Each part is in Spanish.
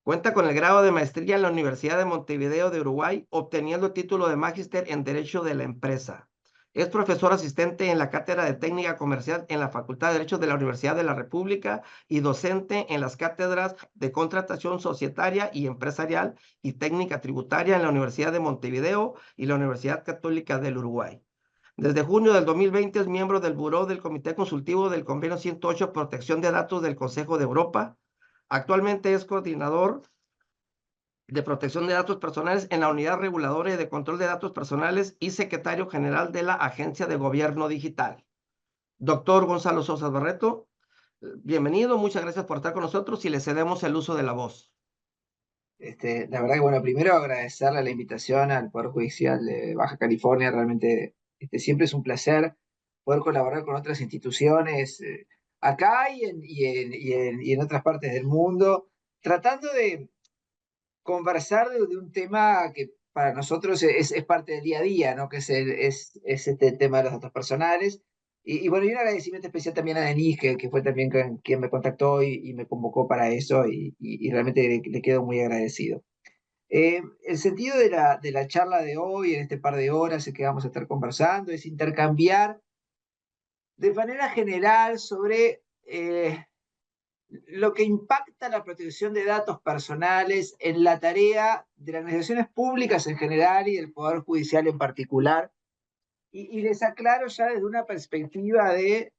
Cuenta con el grado de maestría en la Universidad de Montevideo de Uruguay, obteniendo el título de magíster en Derecho de la Empresa. Es profesor asistente en la Cátedra de Técnica Comercial en la Facultad de Derecho de la Universidad de la República y docente en las cátedras de Contratación Societaria y Empresarial y Técnica Tributaria en la Universidad de Montevideo y la Universidad Católica del Uruguay. Desde junio del 2020 es miembro del Buró del Comité Consultivo del Convenio 108 Protección de Datos del Consejo de Europa. Actualmente es coordinador de Protección de Datos Personales en la Unidad Reguladora y de Control de Datos Personales y secretario general de la Agencia de Gobierno Digital. Doctor Gonzalo Sosa Barreto, bienvenido, muchas gracias por estar con nosotros y le cedemos el uso de la voz. La verdad que, bueno, primero agradecerle la invitación al Poder Judicial de Baja California. Realmente siempre es un placer poder colaborar con otras instituciones acá y en otras partes del mundo, tratando de conversar de un tema que para nosotros es parte del día a día, ¿no? Que es este tema de los datos personales. Y bueno, y un agradecimiento especial también a Denise, que fue también quien me contactó y me convocó para eso, y realmente le quedo muy agradecido. El sentido de la charla de hoy, en este par de horas que vamos a estar conversando, es intercambiar de manera general sobre lo que impacta la protección de datos personales en la tarea de las organizaciones públicas en general y del Poder Judicial en particular. Y les aclaro ya desde una perspectiva de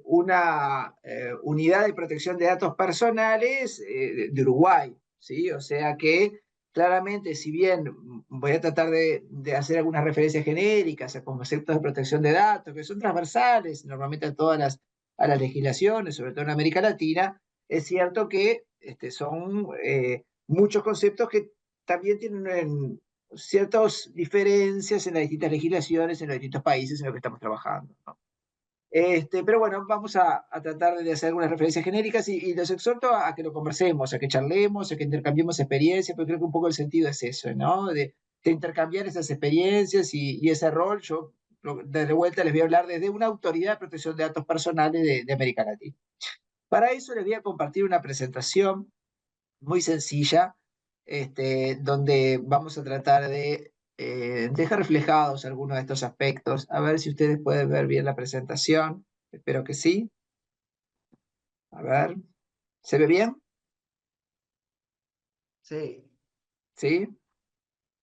una unidad de protección de datos personales de Uruguay, ¿sí? O sea que claramente, si bien voy a tratar de hacer algunas referencias genéricas a conceptos de protección de datos que son transversales normalmente a las legislaciones, sobre todo en América Latina, es cierto que son muchos conceptos que también tienen ciertas diferencias en las distintas legislaciones, en los distintos países en los que estamos trabajando, ¿no? Pero bueno, vamos a tratar de hacer algunas referencias genéricas y los exhorto a que lo conversemos, a que charlemos, a que intercambiemos experiencias, porque creo que un poco el sentido es eso, ¿no? De intercambiar esas experiencias y ese rol. Yo de vuelta les voy a hablar desde una autoridad de protección de datos personales de América Latina. Para eso les voy a compartir una presentación muy sencilla, donde vamos a tratar de dejar reflejados algunos de estos aspectos. A ver si ustedes pueden ver bien la presentación. Espero que sí. A ver, ¿se ve bien? Sí, ¿Sí?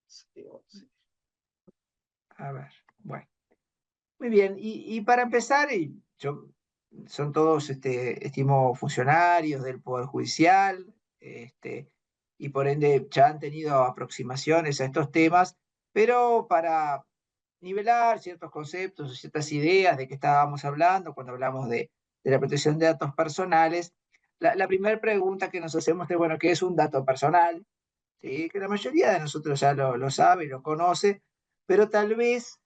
sí, sí. A ver, bueno. Muy bien, y para empezar, son todos, estimo, funcionarios del Poder Judicial, y por ende ya han tenido aproximaciones a estos temas, pero para nivelar ciertos conceptos o ciertas ideas de que estábamos hablando cuando hablamos de la protección de datos personales, la primera pregunta que nos hacemos es, bueno, ¿qué es un dato personal? ¿Sí? Que la mayoría de nosotros ya lo sabe y lo conoce, pero tal vez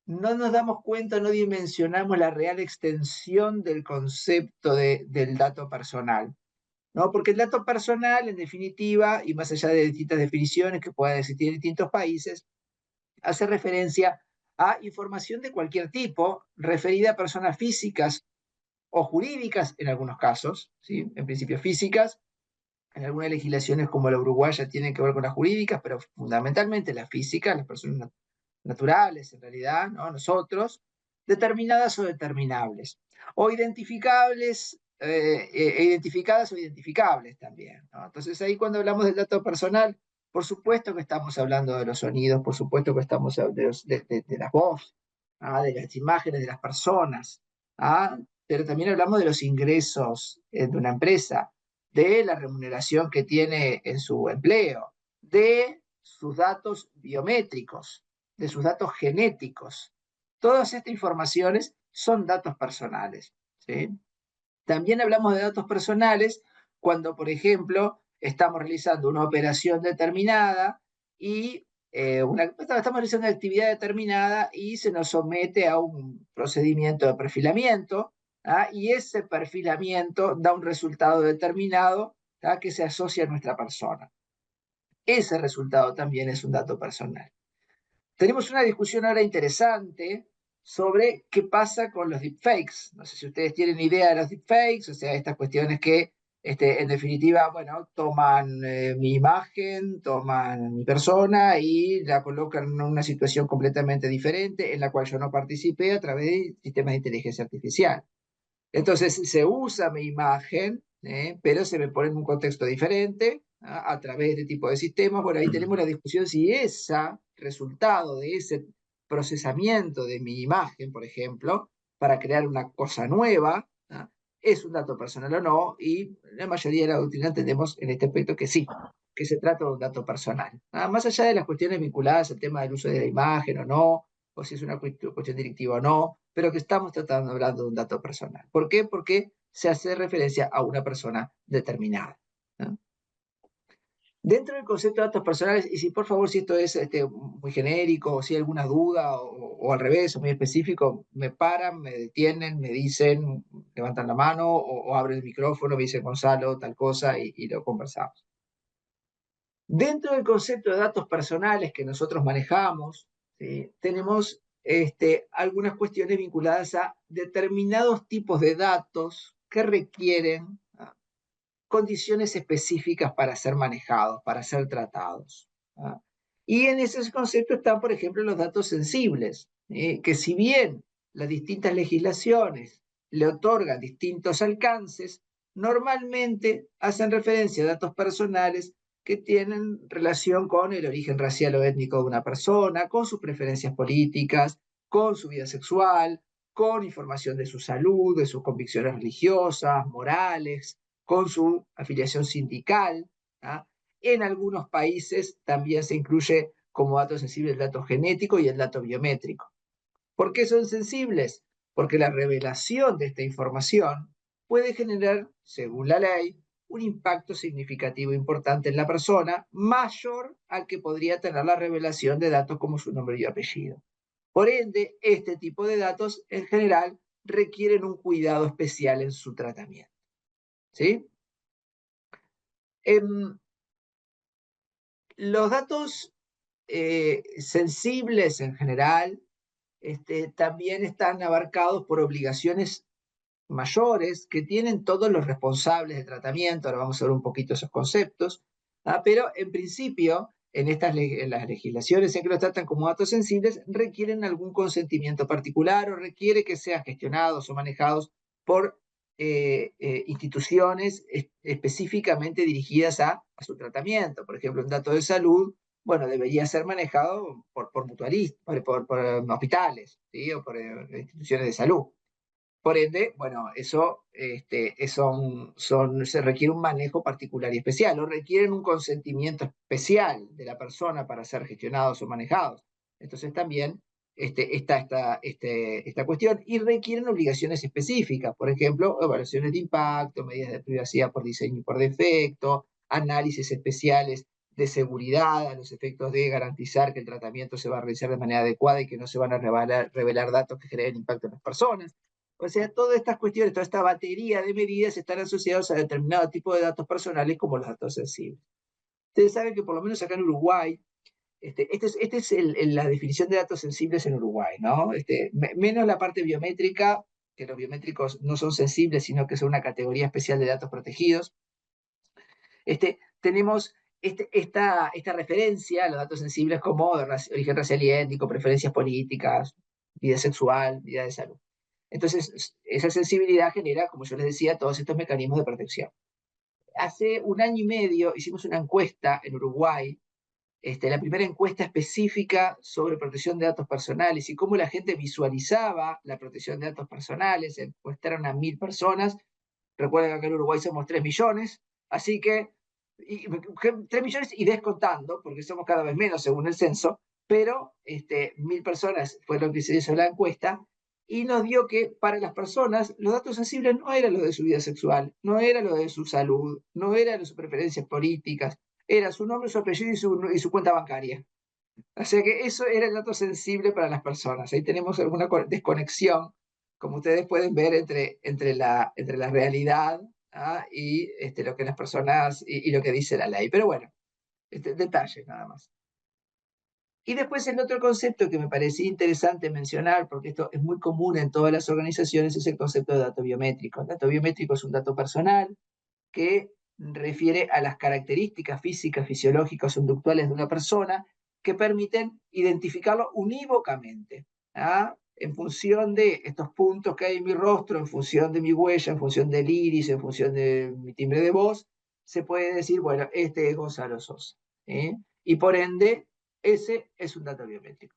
no nos damos cuenta, no dimensionamos la real extensión del concepto del dato personal, ¿no? Porque el dato personal, en definitiva, y más allá de distintas definiciones que puedan existir en distintos países, hace referencia a información de cualquier tipo referida a personas físicas o jurídicas en algunos casos, ¿sí? En principio físicas, en algunas legislaciones como la uruguaya tienen que ver con las jurídicas, pero fundamentalmente las físicas, las personas naturales en realidad, ¿no? Nosotros, determinadas o determinables, o identificables, identificadas o identificables también, ¿no? Entonces ahí cuando hablamos del dato personal, por supuesto que estamos hablando de los sonidos, por supuesto que estamos de las voces, ¿ah? De las imágenes de las personas, ¿ah? Pero también hablamos de los ingresos de una empresa, de la remuneración que tiene en su empleo, de sus datos biométricos, de sus datos genéticos. Todas estas informaciones son datos personales, ¿sí? También hablamos de datos personales cuando, por ejemplo, estamos realizando una operación determinada y estamos realizando una actividad determinada y se nos somete a un procedimiento de perfilamiento, ¿ah? Y ese perfilamiento da un resultado determinado, ¿ah? Que se asocia a nuestra persona. Ese resultado también es un dato personal. Tenemos una discusión ahora interesante sobre qué pasa con los deepfakes. No sé si ustedes tienen idea de los deepfakes, o sea, estas cuestiones que En definitiva, bueno, toman mi imagen, toman mi persona y la colocan en una situación completamente diferente en la cual yo no participé a través de sistemas de inteligencia artificial. Entonces se usa mi imagen, pero se me pone en un contexto diferente a través de este tipo de sistemas. Bueno, ahí tenemos la discusión si ese resultado de ese procesamiento de mi imagen, por ejemplo, para crear una cosa nueva, es un dato personal o no, y la mayoría de la doctrina entendemos en este aspecto que sí, que se trata de un dato personal. Más allá de las cuestiones vinculadas al tema del uso de la imagen o no, o si es una cuestión directiva o no, pero que estamos tratando hablando de un dato personal. ¿Por qué? Porque se hace referencia a una persona determinada, ¿no? Dentro del concepto de datos personales, y si por favor, si esto es muy genérico, o si hay alguna duda, o al revés, o muy específico, me paran, me detienen, me dicen, levantan la mano, o abren el micrófono, me dicen Gonzalo, tal cosa, y lo conversamos. Dentro del concepto de datos personales que nosotros manejamos, ¿sí? Tenemos algunas cuestiones vinculadas a determinados tipos de datos que requieren condiciones específicas para ser manejados, para ser tratados. ¿Ah? Y en ese concepto están, por ejemplo, los datos sensibles, que si bien las distintas legislaciones le otorgan distintos alcances, normalmente hacen referencia a datos personales que tienen relación con el origen racial o étnico de una persona, con sus preferencias políticas, con su vida sexual, con información de su salud, de sus convicciones religiosas, morales, con su afiliación sindical. ¿Ah? En algunos países también se incluye como dato sensible el dato genético y el dato biométrico. ¿Por qué son sensibles? Porque la revelación de esta información puede generar, según la ley, un impacto significativo importante en la persona, mayor al que podría tener la revelación de datos como su nombre y apellido. Por ende, este tipo de datos en general requieren un cuidado especial en su tratamiento. ¿Sí? Los datos sensibles en general también están abarcados por obligaciones mayores que tienen todos los responsables de tratamiento. Ahora vamos a ver un poquito esos conceptos, pero en principio, en las legislaciones en que los tratan como datos sensibles, requieren algún consentimiento particular o requiere que sean gestionados o manejados por instituciones específicamente dirigidas a su tratamiento. Por ejemplo, un dato de salud, bueno, debería ser manejado por mutualistas, por hospitales, ¿sí? O por instituciones de salud. Por ende, bueno, eso se requiere un manejo particular y especial, o requieren un consentimiento especial de la persona para ser gestionados o manejados. Entonces también está esta cuestión y requieren obligaciones específicas, por ejemplo, evaluaciones de impacto, medidas de privacidad por diseño y por defecto, análisis especiales de seguridad a los efectos de garantizar que el tratamiento se va a realizar de manera adecuada y que no se van a revelar datos que generen impacto en las personas. O sea, todas estas cuestiones, toda esta batería de medidas están asociadas a determinado tipo de datos personales como los datos sensibles. Ustedes saben que por lo menos acá en Uruguay, es la definición de datos sensibles en Uruguay, ¿no? Menos la parte biométrica, que los biométricos no son sensibles, sino que son una categoría especial de datos protegidos. Tenemos esta referencia a los datos sensibles como origen racial y étnico, preferencias políticas, vida sexual, vida de salud. Entonces, esa sensibilidad genera, como yo les decía, todos estos mecanismos de protección. Hace un año y medio hicimos una encuesta en Uruguay, la primera encuesta específica sobre protección de datos personales y cómo la gente visualizaba la protección de datos personales. Encuestaron a 1.000 personas. Recuerden que acá en Uruguay somos 3 millones, así que 3 millones y descontando, porque somos cada vez menos según el censo, pero 1.000 personas fue lo que se hizo la encuesta y nos dio que para las personas los datos sensibles no eran los de su vida sexual, no era lo de su salud, no era de sus preferencias políticas, era su nombre, su apellido y su cuenta bancaria. O sea que eso era el dato sensible para las personas. Ahí tenemos alguna desconexión, como ustedes pueden ver, entre la realidad y lo que las personas y lo que dice la ley. Pero bueno, detalle nada más. Y después el otro concepto que me parecía interesante mencionar, porque esto es muy común en todas las organizaciones, es el concepto de dato biométrico. El dato biométrico es un dato personal que refiere a las características físicas, fisiológicas, conductuales de una persona que permiten identificarlo unívocamente, ¿ah? En función de estos puntos que hay en mi rostro, en función de mi huella, en función del iris, en función de mi timbre de voz, se puede decir, bueno, este es Gonzalo Sosa. Y por ende, ese es un dato biométrico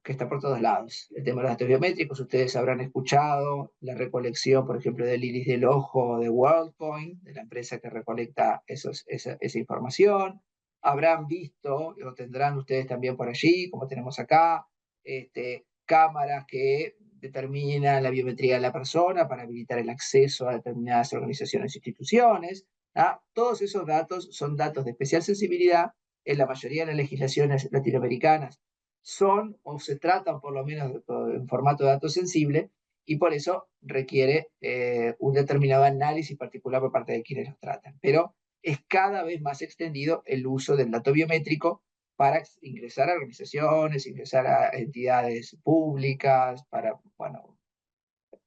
que está por todos lados. El tema de los datos biométricos, ustedes habrán escuchado la recolección, por ejemplo, del iris del ojo de WorldCoin, de la empresa que recolecta esa información. Habrán visto, o tendrán ustedes también por allí, como tenemos acá, cámaras que determinan la biometría de la persona para habilitar el acceso a determinadas organizaciones e instituciones. Todos esos datos son datos de especial sensibilidad en la mayoría de las legislaciones latinoamericanas son o se tratan por lo menos en formato de dato sensible y por eso requiere un determinado análisis particular por parte de quienes los tratan. Pero es cada vez más extendido el uso del dato biométrico para ingresar a organizaciones, ingresar a entidades públicas, para, bueno,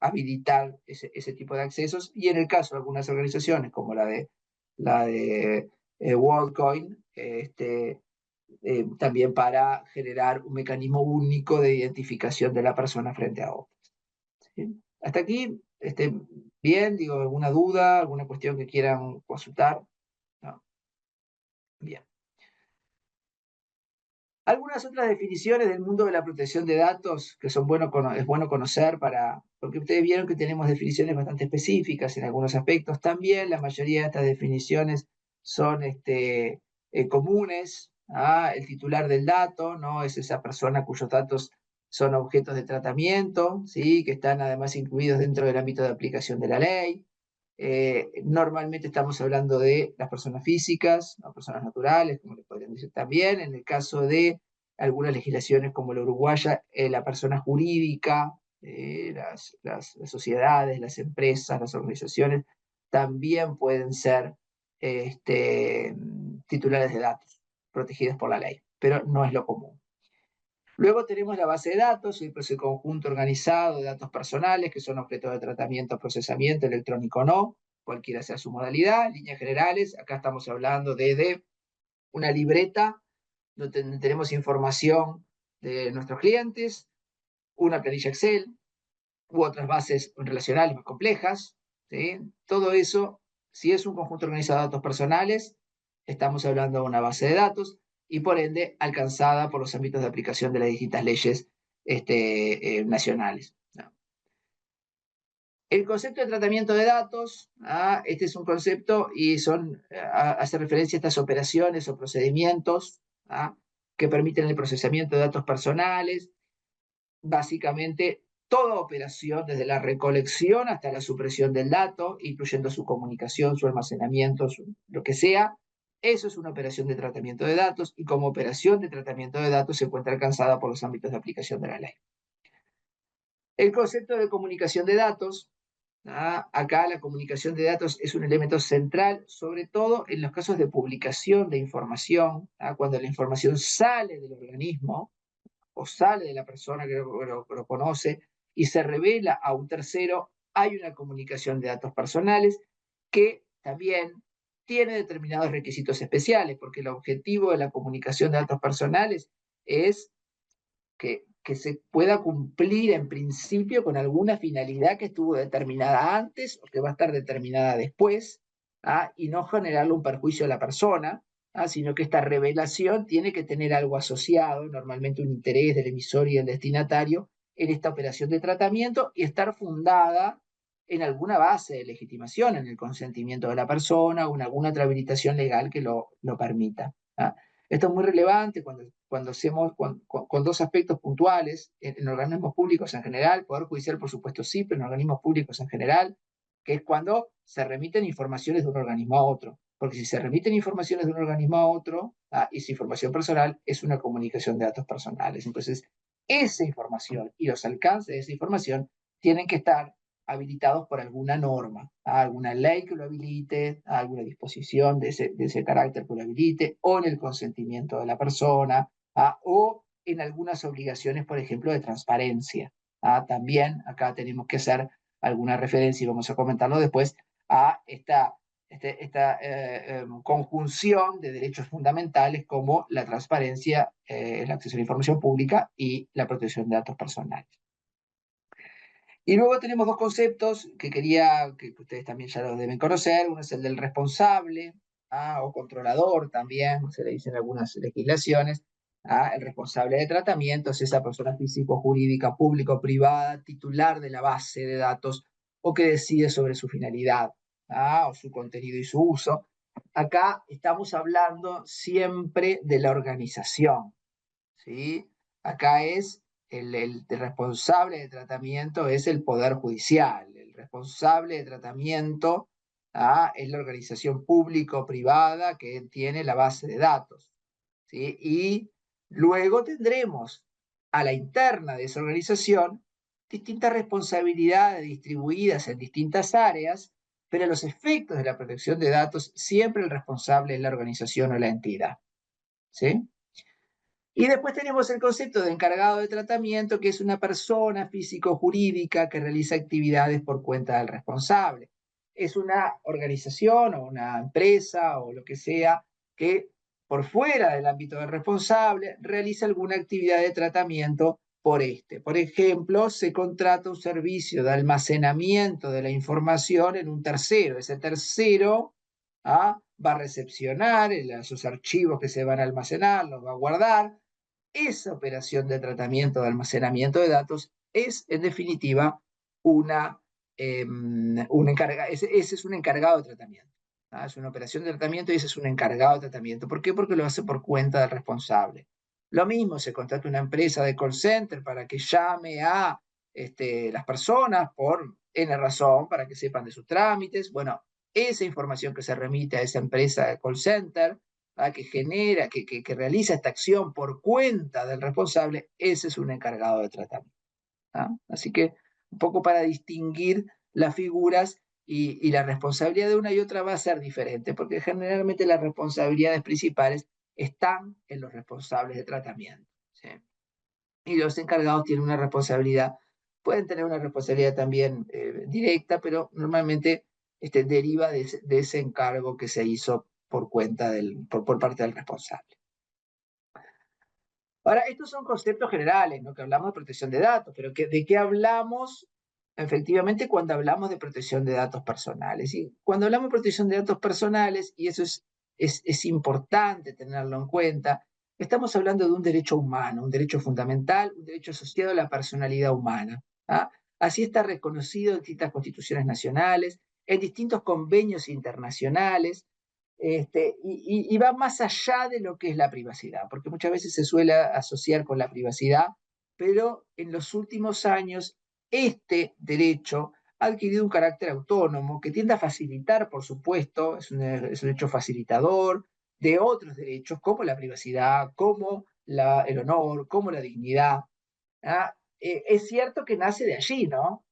habilitar ese tipo de accesos. Y en el caso de algunas organizaciones, como la de WorldCoin, también para generar un mecanismo único de identificación de la persona frente a otras. ¿Sí? Hasta aquí, bien, digo, alguna duda, alguna cuestión que quieran consultar. No. Bien. Algunas otras definiciones del mundo de la protección de datos que son es bueno conocer porque ustedes vieron que tenemos definiciones bastante específicas en algunos aspectos. También la mayoría de estas definiciones son comunes. El titular del dato, ¿no? Es esa persona cuyos datos son objetos de tratamiento, ¿sí? Que están además incluidos dentro del ámbito de aplicación de la ley. Normalmente estamos hablando de las personas físicas, no personas naturales, como le podrían decir también. En el caso de algunas legislaciones como la uruguaya, la persona jurídica, las sociedades, las empresas, las organizaciones, también pueden ser titulares de datos protegidos por la ley, pero no es lo común. Luego tenemos la base de datos, ese conjunto organizado de datos personales que son objeto de tratamiento, procesamiento electrónico o no, cualquiera sea su modalidad. En líneas generales, acá estamos hablando de una libreta donde tenemos información de nuestros clientes, una planilla Excel u otras bases relacionales más complejas. ¿Sí? Todo eso, si es un conjunto organizado de datos personales, estamos hablando de una base de datos y por ende alcanzada por los ámbitos de aplicación de las distintas leyes nacionales. ¿No? El concepto de tratamiento de datos, este es un concepto y hace referencia a estas operaciones o procedimientos que permiten el procesamiento de datos personales. Básicamente, toda operación, desde la recolección hasta la supresión del dato, incluyendo su comunicación, su almacenamiento, lo que sea, eso es una operación de tratamiento de datos y como operación de tratamiento de datos se encuentra alcanzada por los ámbitos de aplicación de la ley. El concepto de comunicación de datos, acá la comunicación de datos es un elemento central, sobre todo en los casos de publicación de información, cuando la información sale del organismo o sale de la persona que lo conoce y se revela a un tercero, hay una comunicación de datos personales que también tiene determinados requisitos especiales, porque el objetivo de la comunicación de datos personales es que se pueda cumplir en principio con alguna finalidad que estuvo determinada antes o que va a estar determinada después, y no generarle un perjuicio a la persona, sino que esta revelación tiene que tener algo asociado, normalmente un interés del emisor y del destinatario, en esta operación de tratamiento y estar fundada en alguna base de legitimación, en el consentimiento de la persona o en alguna otra habilitación legal que lo permita. Esto es muy relevante cuando hacemos con dos aspectos puntuales, en organismos públicos en general, Poder Judicial por supuesto sí, pero en organismos públicos en general, que es cuando se remiten informaciones de un organismo a otro. Porque si se remiten informaciones de un organismo a otro, esa información personal es una comunicación de datos personales. Entonces, esa información y los alcances de esa información tienen que estar habilitados por alguna norma, alguna ley que lo habilite, alguna disposición de ese carácter que lo habilite, o en el consentimiento de la persona, o en algunas obligaciones, por ejemplo, de transparencia. También acá tenemos que hacer alguna referencia, y vamos a comentarlo después, a esta conjunción de derechos fundamentales como la transparencia, el acceso a la información pública y la protección de datos personales. Y luego tenemos dos conceptos que ustedes también ya los deben conocer. Uno es el del responsable, o controlador también, se le dice en algunas legislaciones. El responsable de tratamiento es esa persona físico, jurídica, pública o privada, titular de la base de datos o que decide sobre su finalidad, o su contenido y su uso. Acá estamos hablando siempre de la organización, ¿sí? Acá es el responsable de tratamiento es el Poder Judicial, el responsable de tratamiento, es la organización público-privada que tiene la base de datos, ¿sí? Y luego tendremos a la interna de esa organización distintas responsabilidades distribuidas en distintas áreas, pero los efectos de la protección de datos siempre el responsable es la organización o la entidad, ¿sí? Y después tenemos el concepto de encargado de tratamiento, que es una persona físico-jurídica que realiza actividades por cuenta del responsable. Es una organización o una empresa o lo que sea que por fuera del ámbito del responsable realiza alguna actividad de tratamiento por este. Por ejemplo, se contrata un servicio de almacenamiento de la información en un tercero. Ese tercero va a recepcionar esos archivos que se van a almacenar, los va a guardar. Esa operación de tratamiento, de almacenamiento de datos, es en definitiva ese es un encargado de tratamiento. Es una operación de tratamiento y ese es un encargado de tratamiento. ¿Por qué? Porque lo hace por cuenta del responsable. Lo mismo, se contrata una empresa de call center para que llame a las personas por N razón, para que sepan de sus trámites. Bueno, esa información que se remite a esa empresa de call center, que genera, que realiza esta acción por cuenta del responsable, ese es un encargado de tratamiento. Así que un poco para distinguir las figuras y la responsabilidad de una y otra va a ser diferente, porque generalmente las responsabilidades principales están en los responsables de tratamiento, ¿sí? Y los encargados tienen una responsabilidad, pueden tener una responsabilidad también directa, pero normalmente deriva de ese encargo que se hizo por cuenta por parte del responsable. Ahora, estos son conceptos generales, ¿no? Que hablamos de protección de datos, pero ¿de qué hablamos efectivamente cuando hablamos de protección de datos personales? Y cuando hablamos de protección de datos personales, y eso es importante tenerlo en cuenta, estamos hablando de un derecho humano, un derecho fundamental, un derecho asociado a la personalidad humana. Así está reconocido en distintas constituciones nacionales, en distintos convenios internacionales, y va más allá de lo que es la privacidad, porque muchas veces se suele asociar con la privacidad, pero en los últimos años este derecho ha adquirido un carácter autónomo que tiende a facilitar, por supuesto, es un derecho facilitador de otros derechos como la privacidad, como el honor, como la dignidad. Es cierto que nace de allí, ¿no?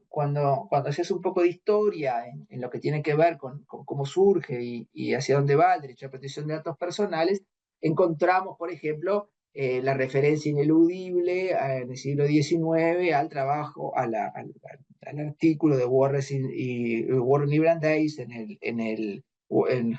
Cuando haces un poco de historia en lo que tiene que ver con cómo surge y hacia dónde va el derecho a protección de datos personales, encontramos, por ejemplo, la referencia ineludible en el siglo XIX al trabajo, al artículo de Warren y Brandeis en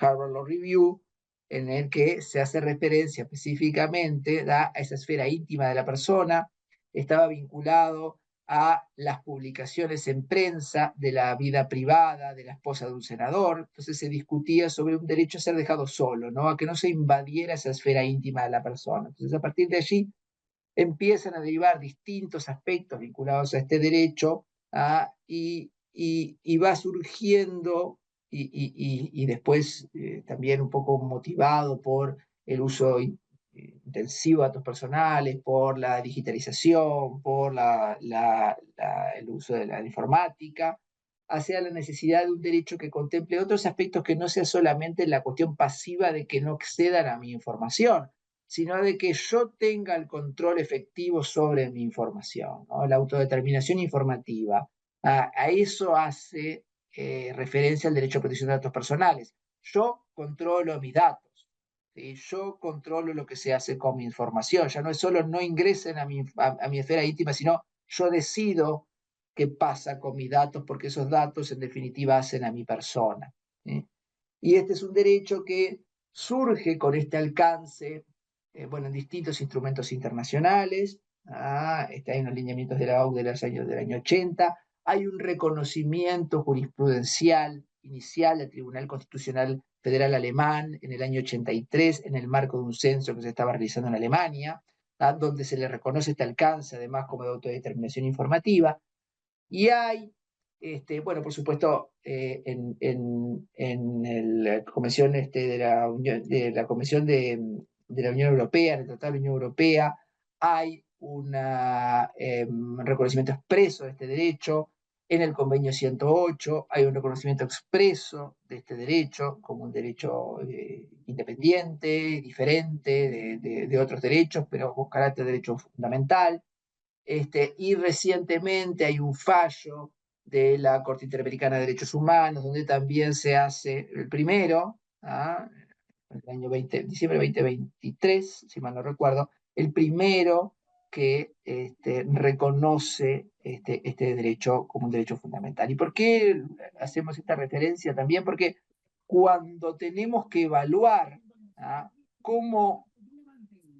Harvard Law Review, en el que se hace referencia específicamente a esa esfera íntima de la persona. Estaba vinculado a las publicaciones en prensa de la vida privada de la esposa de un senador. Entonces se discutía sobre un derecho a ser dejado solo, ¿no? A que no se invadiera esa esfera íntima de la persona. Entonces a partir de allí empiezan a derivar distintos aspectos vinculados a este derecho, y va surgiendo, y después también un poco motivado por el uso intensivo de datos personales, por la digitalización, por el uso de la informática, hacia la necesidad de un derecho que contemple otros aspectos que no sea solamente la cuestión pasiva de que no accedan a mi información, sino de que yo tenga el control efectivo sobre mi información, ¿no? La autodeterminación informativa. A eso hace referencia al derecho a protección de datos personales. Yo controlo mis datos, ¿sí? Yo controlo lo que se hace con mi información. Ya no es solo no ingresen a mi esfera íntima, sino yo decido qué pasa con mis datos, porque esos datos en definitiva hacen a mi persona. ¿Sí? Y este es un derecho que surge con este alcance, bueno, en distintos instrumentos internacionales. Hay unos lineamientos de la OCDE del año 80. Hay un reconocimiento jurisprudencial inicial del Tribunal Constitucional Federal Alemán en el año 83, en el marco de un censo que se estaba realizando en Alemania, donde se le reconoce este alcance, además, como de autodeterminación informativa. Y hay, bueno, por supuesto, en la Convención de la Convención de la Unión Europea, en el Tratado de la Unión Europea, hay un reconocimiento expreso de este derecho. En el Convenio 108 hay un reconocimiento expreso de este derecho como un derecho independiente, diferente de otros derechos, pero con carácter de derecho fundamental. Y recientemente hay un fallo de la Corte Interamericana de Derechos Humanos, donde también se hace el primero, en el año diciembre de 2023, si mal no recuerdo, el primero que reconoce este derecho como un derecho fundamental. ¿Y por qué hacemos esta referencia también? Porque cuando tenemos que evaluar cómo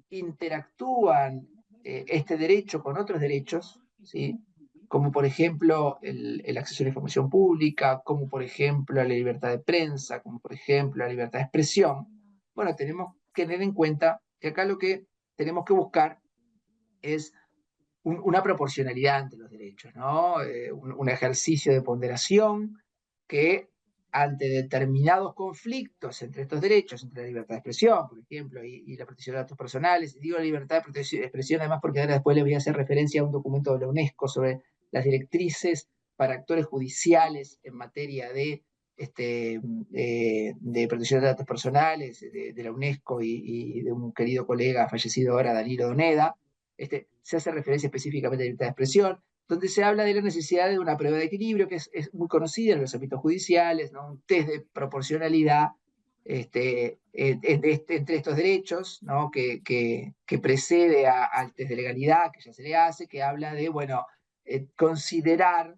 interactúan este derecho con otros derechos, ¿sí? Como por ejemplo el acceso a la información pública, como por ejemplo la libertad de prensa, como por ejemplo la libertad de expresión, bueno, tenemos que tener en cuenta que acá lo que tenemos que buscar es una proporcionalidad entre los derechos, ¿no? Un ejercicio de ponderación que ante determinados conflictos entre estos derechos, entre la libertad de expresión, por ejemplo, y la protección de datos personales, digo la libertad de expresión además porque ahora después le voy a hacer referencia a un documento de la UNESCO sobre las directrices para actores judiciales en materia de protección de datos personales, de la UNESCO y de un querido colega fallecido ahora, Danilo Doneda. Se hace referencia específicamente a la libertad de expresión, donde se habla de la necesidad de una prueba de equilibrio que es muy conocida en los ámbitos judiciales, ¿no? Un test de proporcionalidad entre estos derechos, ¿no? que precede al test de legalidad que ya se le hace, que habla de, bueno, considerar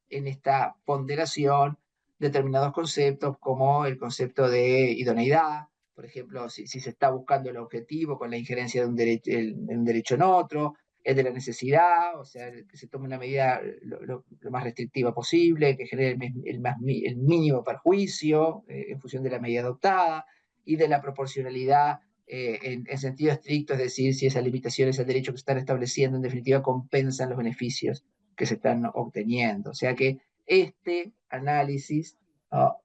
en esta ponderación determinados conceptos como el concepto de idoneidad, por ejemplo, si se está buscando el objetivo con la injerencia de un derecho en otro, el de la necesidad, o sea, que se tome una medida lo más restrictiva posible, que genere el mínimo perjuicio en función de la medida adoptada, y de la proporcionalidad en sentido estricto, es decir, si esas limitaciones al derecho que se están estableciendo en definitiva compensan los beneficios que se están obteniendo. O sea que este análisis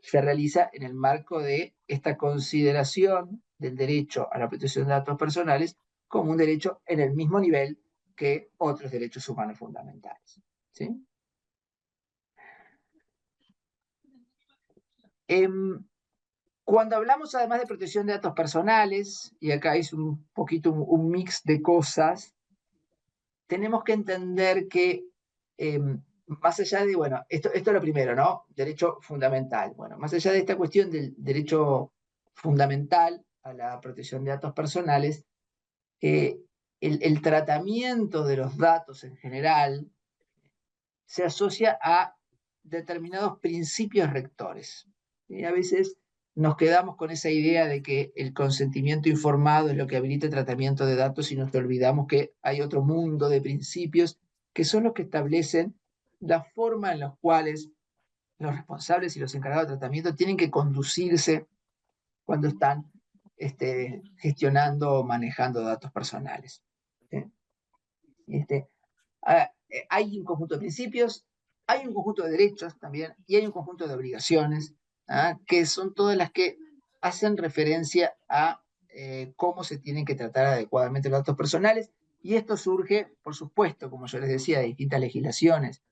se realiza en el marco de esta consideración del derecho a la protección de datos personales como un derecho en el mismo nivel que otros derechos humanos fundamentales. ¿Sí? Cuando hablamos además de protección de datos personales, y acá es un poquito un mix de cosas, tenemos que entender que más allá de, bueno, esto es lo primero, ¿no? Derecho fundamental. Bueno, más allá de esta cuestión del derecho fundamental a la protección de datos personales, el tratamiento de los datos en general se asocia a determinados principios rectores. Y a veces nos quedamos con esa idea de que el consentimiento informado es lo que habilita el tratamiento de datos y nos olvidamos que hay otro mundo de principios que son los que establecen la forma en la cuales los responsables y los encargados de tratamiento tienen que conducirse cuando están gestionando o manejando datos personales. ¿Sí? Hay un conjunto de principios, hay un conjunto de derechos también y hay un conjunto de obligaciones, que son todas las que hacen referencia a cómo se tienen que tratar adecuadamente los datos personales. Y esto surge, por supuesto, como yo les decía, de distintas legislaciones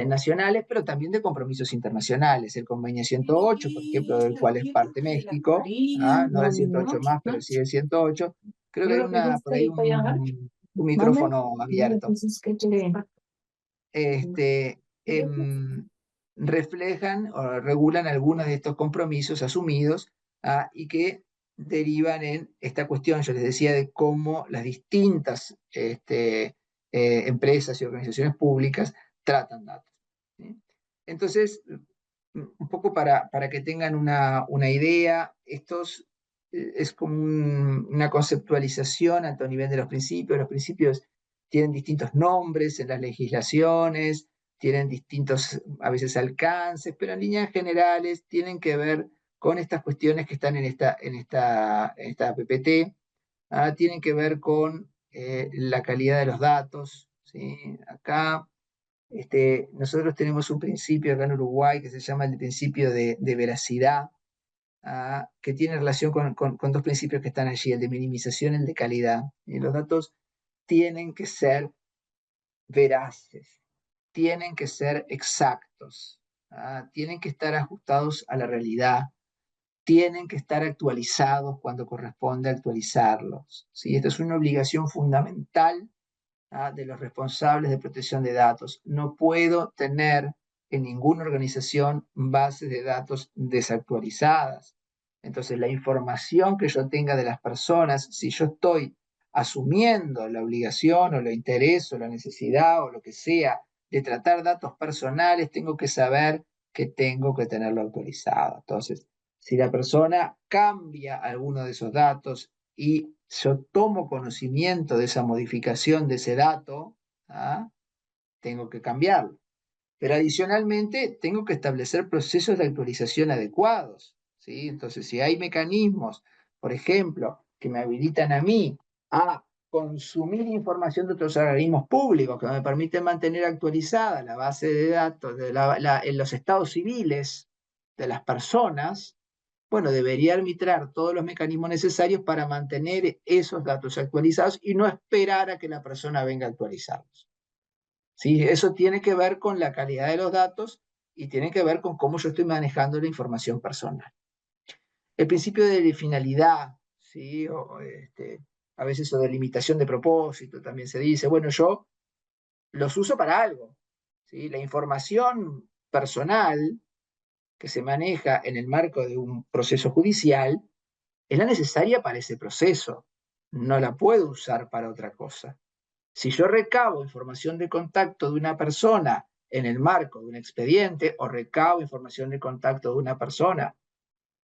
nacionales, pero también de compromisos internacionales. El convenio 108, por ejemplo, del cual es parte México, no el 108 más, pero sí el 108. Creo que hay por ahí un micrófono abierto. Reflejan o regulan algunos de estos compromisos asumidos y que derivan en esta cuestión, yo les decía, de cómo las distintas empresas y organizaciones públicas tratan datos. ¿Sí? Entonces, un poco para que tengan una idea, es como una conceptualización a todo nivel de los principios. Los principios tienen distintos nombres en las legislaciones, tienen distintos, a veces, alcances, pero en líneas generales tienen que ver con estas cuestiones que están en esta PPT, tienen que ver con la calidad de los datos. ¿Sí? Acá nosotros tenemos un principio acá en Uruguay que se llama el principio de veracidad, que tiene relación con dos principios que están allí, el de minimización y el de calidad. Y los datos tienen que ser veraces, tienen que ser exactos, tienen que estar ajustados a la realidad, tienen que estar actualizados cuando corresponde actualizarlos. ¿Sí? Esto es una obligación fundamental de los responsables de protección de datos. No puedo tener en ninguna organización bases de datos desactualizadas. Entonces, la información que yo tenga de las personas, si yo estoy asumiendo la obligación o el interés o la necesidad o lo que sea de tratar datos personales, tengo que saber que tengo que tenerlo actualizado. Entonces, si la persona cambia alguno de esos datos y yo tomo conocimiento de esa modificación de ese dato, tengo que cambiarlo. Pero adicionalmente tengo que establecer procesos de actualización adecuados. ¿Sí? Entonces, si hay mecanismos, por ejemplo, que me habilitan a mí a consumir información de otros organismos públicos que me permiten mantener actualizada la base de datos en los estados civiles de las personas, bueno, debería arbitrar todos los mecanismos necesarios para mantener esos datos actualizados y no esperar a que la persona venga a actualizarlos. ¿Sí? Eso tiene que ver con la calidad de los datos y tiene que ver con cómo yo estoy manejando la información personal. El principio de finalidad, ¿sí? A veces o de limitación de propósito también se dice, bueno, yo los uso para algo. ¿Sí? La información personal que se maneja en el marco de un proceso judicial es la necesaria para ese proceso. No la puedo usar para otra cosa. Si yo recabo información de contacto de una persona en el marco de un expediente o recabo información de contacto de una persona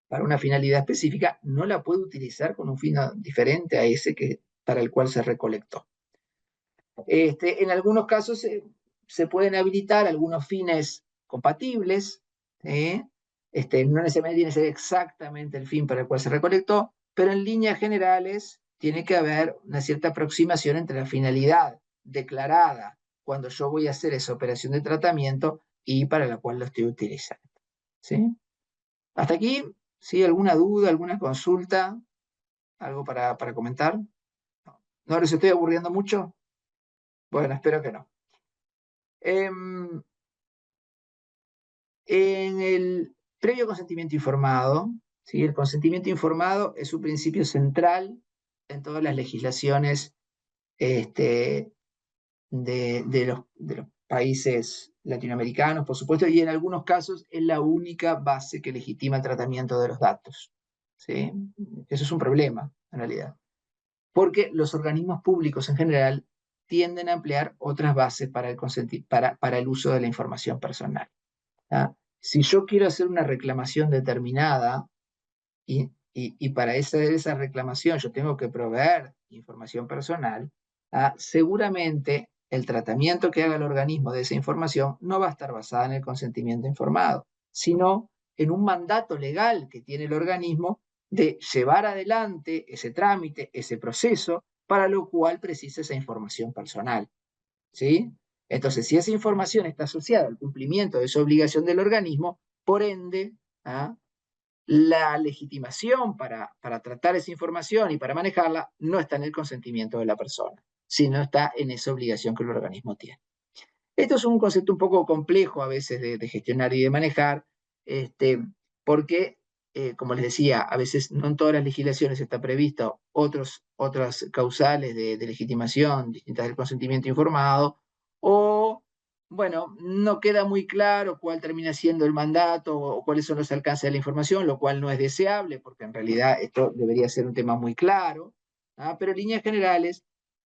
para una finalidad específica, no la puedo utilizar con un fin diferente a ese para el cual se recolectó. En algunos casos se pueden habilitar algunos fines compatibles, no necesariamente tiene que ser exactamente el fin para el cual se recolectó, pero en líneas generales tiene que haber una cierta aproximación entre la finalidad declarada cuando yo voy a hacer esa operación de tratamiento y para la cual lo estoy utilizando. ¿Sí? Hasta aquí, ¿sí? ¿Alguna duda, alguna consulta? ¿Algo para comentar? ¿No les estoy aburriendo mucho? Bueno, espero que no. En el previo consentimiento informado, ¿sí? El consentimiento informado es un principio central en todas las legislaciones de los países latinoamericanos, por supuesto, y en algunos casos es la única base que legitima el tratamiento de los datos. ¿Sí? Eso es un problema, en realidad, porque los organismos públicos en general tienden a emplear otras bases para el uso de la información personal. Si yo quiero hacer una reclamación determinada y para esa reclamación yo tengo que proveer información personal, seguramente el tratamiento que haga el organismo de esa información no va a estar basada en el consentimiento informado, sino en un mandato legal que tiene el organismo de llevar adelante ese trámite, ese proceso, para lo cual precisa esa información personal. ¿Sí? Entonces, si esa información está asociada al cumplimiento de esa obligación del organismo, por ende, la legitimación para tratar esa información y para manejarla no está en el consentimiento de la persona, sino está en esa obligación que el organismo tiene. Esto es un concepto un poco complejo a veces de gestionar y de manejar, porque, como les decía, a veces no en todas las legislaciones está previsto otras causales de legitimación distintas del consentimiento informado, o, bueno, no queda muy claro cuál termina siendo el mandato o cuáles son los alcances de la información, lo cual no es deseable, porque en realidad esto debería ser un tema muy claro, pero en líneas generales,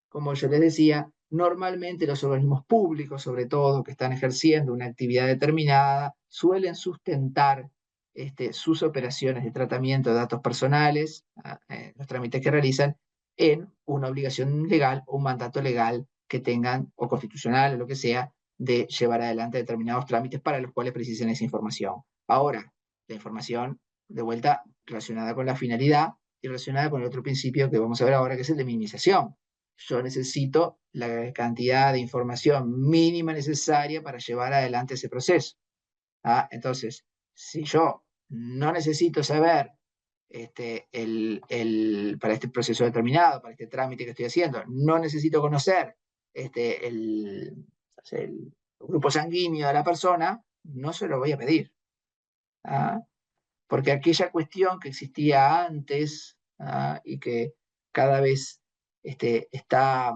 como yo les decía, Normalmente los organismos públicos, sobre todo, que están ejerciendo una actividad determinada, suelen sustentar sus operaciones de tratamiento de datos personales, los trámites que realizan, en una obligación legal o un mandato legal que tengan, o constitucional, o lo que sea, de llevar adelante determinados trámites para los cuales precisen esa información. Ahora, la información, de vuelta, relacionada con la finalidad y relacionada con el otro principio que vamos a ver ahora, que es el de minimización. Yo necesito la cantidad de información mínima necesaria para llevar adelante ese proceso. Entonces, si yo no necesito saber para este proceso determinado, para este trámite que estoy haciendo, no necesito conocer el grupo sanguíneo de la persona, no se lo voy a pedir. Porque aquella cuestión que existía antes y que cada vez está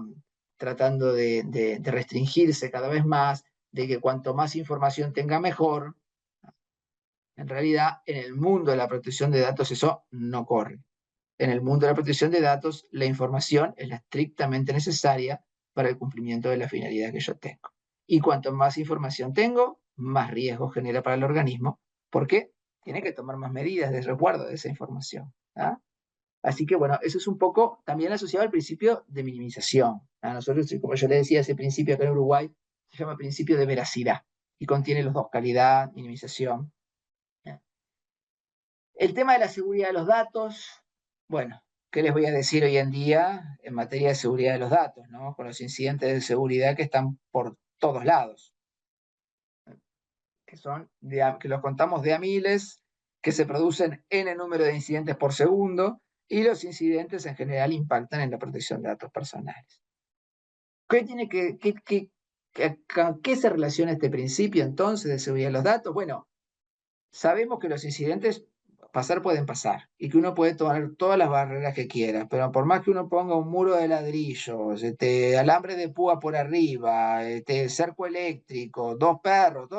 tratando de restringirse cada vez más, de que cuanto más información tenga mejor, en realidad en el mundo de la protección de datos eso no corre. En el mundo de la protección de datos la información es la estrictamente necesaria para el cumplimiento de la finalidad que yo tengo. Y cuanto más información tengo, más riesgo genera para el organismo, porque tiene que tomar más medidas de resguardo de esa información. Así que bueno, eso es un poco también asociado al principio de minimización. Nosotros, como yo le decía, ese principio acá en Uruguay se llama principio de veracidad y contiene los dos, calidad, minimización. El tema de la seguridad de los datos, bueno, ¿qué les voy a decir hoy en día en materia de seguridad de los datos, ¿no? Con los incidentes de seguridad que están por todos lados, que los contamos de a miles, que se producen n número de incidentes por segundo, y los incidentes en general impactan en la protección de datos personales. ¿Qué se relaciona este principio entonces de seguridad de los datos? Bueno, sabemos que los incidentes pueden pasar y que uno puede tomar todas las barreras que quiera, pero por más que uno ponga un muro de ladrillos, alambre de púa por arriba, cerco eléctrico, dos perros,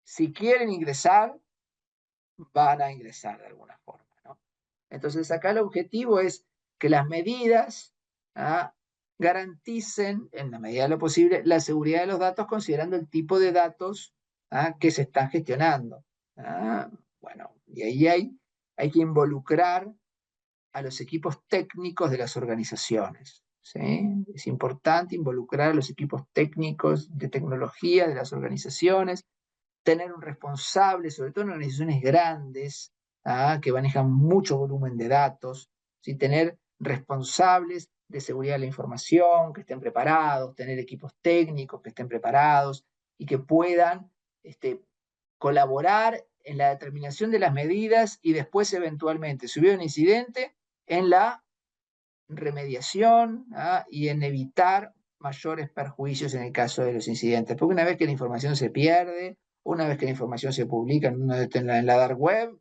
si quieren ingresar, van a ingresar de alguna forma, ¿no? Entonces acá el objetivo es que las medidas garanticen, en la medida de lo posible, la seguridad de los datos considerando el tipo de datos que se están gestionando. Bueno, y ahí hay que involucrar a los equipos técnicos de las organizaciones. ¿Sí? Es importante involucrar a los equipos técnicos de tecnología de las organizaciones, tener un responsable, sobre todo en organizaciones grandes, que manejan mucho volumen de datos, ¿sí? Tener responsables de seguridad de la información, que estén preparados, tener equipos técnicos que estén preparados y que puedan colaborar en la determinación de las medidas y después eventualmente, si hubiera un incidente, en la remediación y en evitar mayores perjuicios en el caso de los incidentes. Porque una vez que la información se pierde, una vez que la información se publica en la dark web,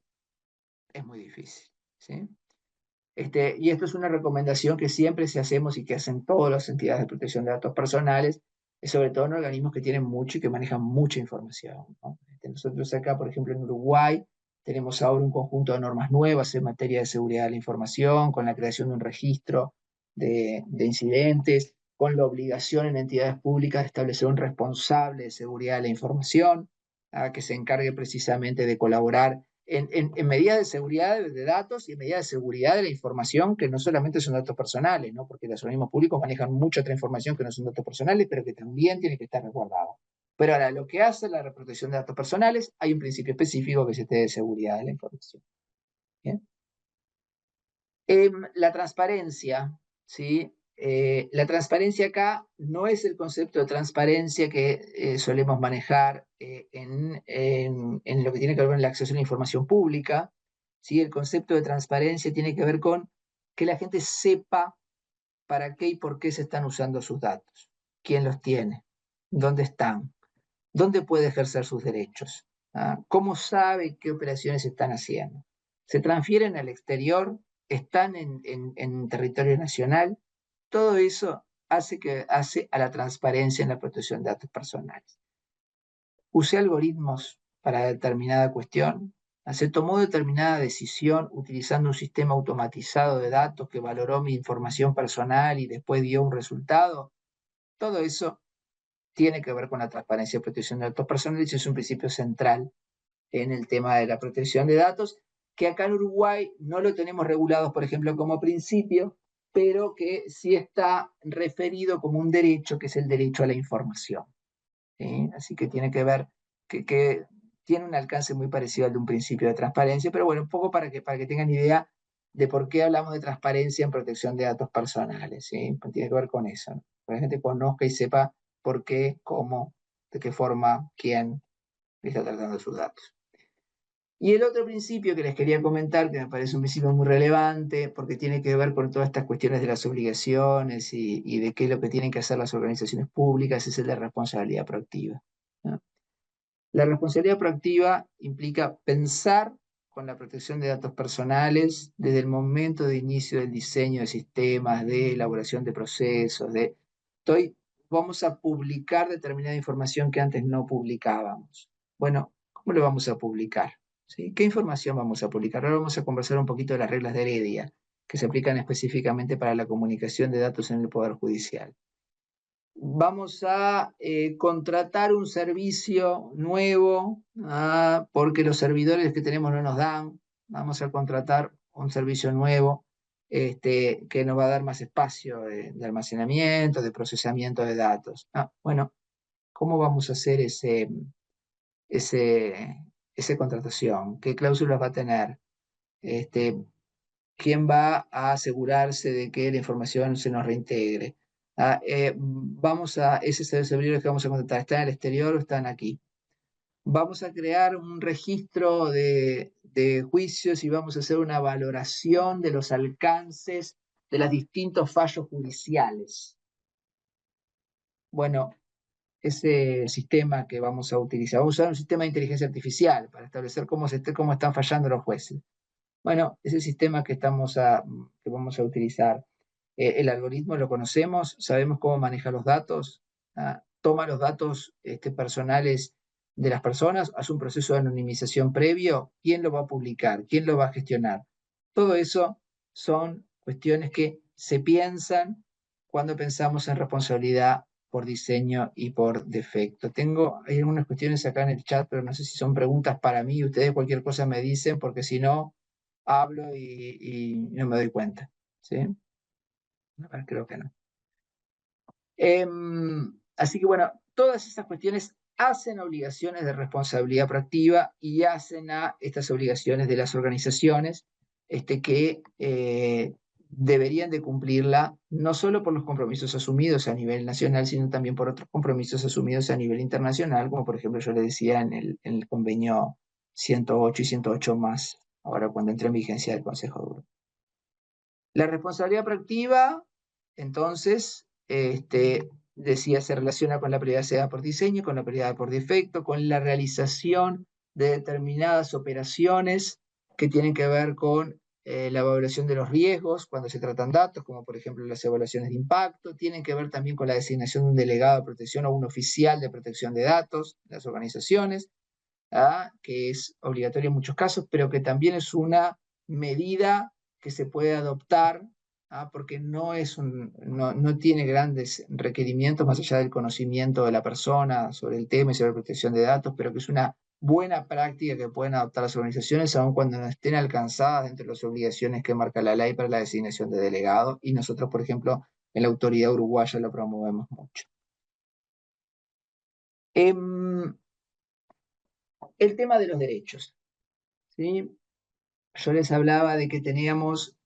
es muy difícil. ¿Sí? Y esto es una recomendación que siempre se hacemos y que hacen todas las entidades de protección de datos personales, sobre todo en organismos que tienen mucho y que manejan mucha información, ¿no? Nosotros acá, por ejemplo, en Uruguay, tenemos ahora un conjunto de normas nuevas en materia de seguridad de la información, con la creación de un registro de incidentes, con la obligación en entidades públicas de establecer un responsable de seguridad de la información, que se encargue precisamente de colaborar en medidas de seguridad de datos y en medidas de seguridad de la información, que no solamente son datos personales, ¿no? Porque los organismos públicos manejan mucha otra información que no son datos personales, pero que también tiene que estar resguardada. Pero ahora, lo que hace la protección de datos personales, hay un principio específico que es de seguridad de la información. ¿Bien? La transparencia, ¿sí? La transparencia acá no es el concepto de transparencia que solemos manejar en lo que tiene que ver con el acceso a la información pública. ¿Sí? El concepto de transparencia tiene que ver con que la gente sepa para qué y por qué se están usando sus datos, quién los tiene, dónde están, dónde puede ejercer sus derechos, cómo sabe qué operaciones están haciendo. Se transfieren al exterior, están en territorio nacional. Todo eso hace a la transparencia en la protección de datos personales. Usé algoritmos para determinada cuestión, se tomó determinada decisión utilizando un sistema automatizado de datos que valoró mi información personal y después dio un resultado. Todo eso tiene que ver con la transparencia y protección de datos personales y es un principio central en el tema de la protección de datos, que acá en Uruguay no lo tenemos regulado, por ejemplo, como principio, pero que sí está referido como un derecho, que es el derecho a la información. ¿Sí? Así que tiene que ver que tiene un alcance muy parecido al de un principio de transparencia, pero bueno, un poco para que tengan idea de por qué hablamos de transparencia en protección de datos personales. ¿Sí? Tiene que ver con eso, ¿no? Para que la gente conozca y sepa por qué, cómo, de qué forma, quién está tratando sus datos. Y el otro principio que les quería comentar, que me parece un principio muy relevante, porque tiene que ver con todas estas cuestiones de las obligaciones y de qué es lo que tienen que hacer las organizaciones públicas, es el de responsabilidad proactiva, ¿no? La responsabilidad proactiva implica pensar con la protección de datos personales desde el momento de inicio del diseño de sistemas, de elaboración de procesos, vamos a publicar determinada información que antes no publicábamos. Bueno, ¿cómo lo vamos a publicar? ¿Sí? ¿Qué información vamos a publicar? Ahora vamos a conversar un poquito de las reglas de Heredia, que se aplican específicamente para la comunicación de datos en el Poder Judicial. Vamos a contratar un servicio nuevo, porque los servidores que tenemos no nos dan. Vamos a contratar un servicio nuevo que nos va a dar más espacio de almacenamiento, de procesamiento de datos. Bueno, ¿cómo vamos a hacer esa contratación? ¿Qué cláusulas va a tener? ¿Quién va a asegurarse de que la información se nos reintegre? Esos servidores que vamos a contratar, ¿están en el exterior o están aquí? Vamos a crear un registro de juicios y vamos a hacer una valoración de los alcances de los distintos fallos judiciales. Bueno, ese sistema que vamos a utilizar, vamos a usar un sistema de inteligencia artificial para establecer cómo están fallando los jueces. Bueno, ese sistema que vamos a utilizar, el algoritmo lo conocemos, sabemos cómo maneja los datos, toma los datos personales de las personas, hace un proceso de anonimización previo, quién lo va a publicar, quién lo va a gestionar. Todo eso son cuestiones que se piensan cuando pensamos en responsabilidad por diseño y por defecto. Hay algunas cuestiones acá en el chat, pero no sé si son preguntas para mí. Ustedes cualquier cosa me dicen, porque si no, hablo y no me doy cuenta. ¿Sí? A ver, creo que no. Así que bueno, todas esas cuestiones hacen obligaciones de responsabilidad proactiva y hacen a estas obligaciones de las organizaciones que deberían de cumplirla no solo por los compromisos asumidos a nivel nacional, sino también por otros compromisos asumidos a nivel internacional, como por ejemplo yo le decía en el convenio 108 y 108 más, ahora cuando entra en vigencia del Consejo de Europa. La responsabilidad proactiva, entonces, decía, se relaciona con la privacidad por diseño, con la privacidad por defecto, con la realización de determinadas operaciones que tienen que ver con la evaluación de los riesgos cuando se tratan datos, como por ejemplo las evaluaciones de impacto, tienen que ver también con la designación de un delegado de protección o un oficial de protección de datos de las organizaciones, que es obligatorio en muchos casos, pero que también es una medida que se puede adoptar, porque no tiene grandes requerimientos más allá del conocimiento de la persona sobre el tema y sobre la protección de datos, pero que es una buena práctica que pueden adoptar las organizaciones aun cuando no estén alcanzadas entre las obligaciones que marca la ley para la designación de delegados, y nosotros, por ejemplo, en la autoridad uruguaya lo promovemos mucho. El tema de los derechos, ¿sí? Yo les hablaba de que teníamos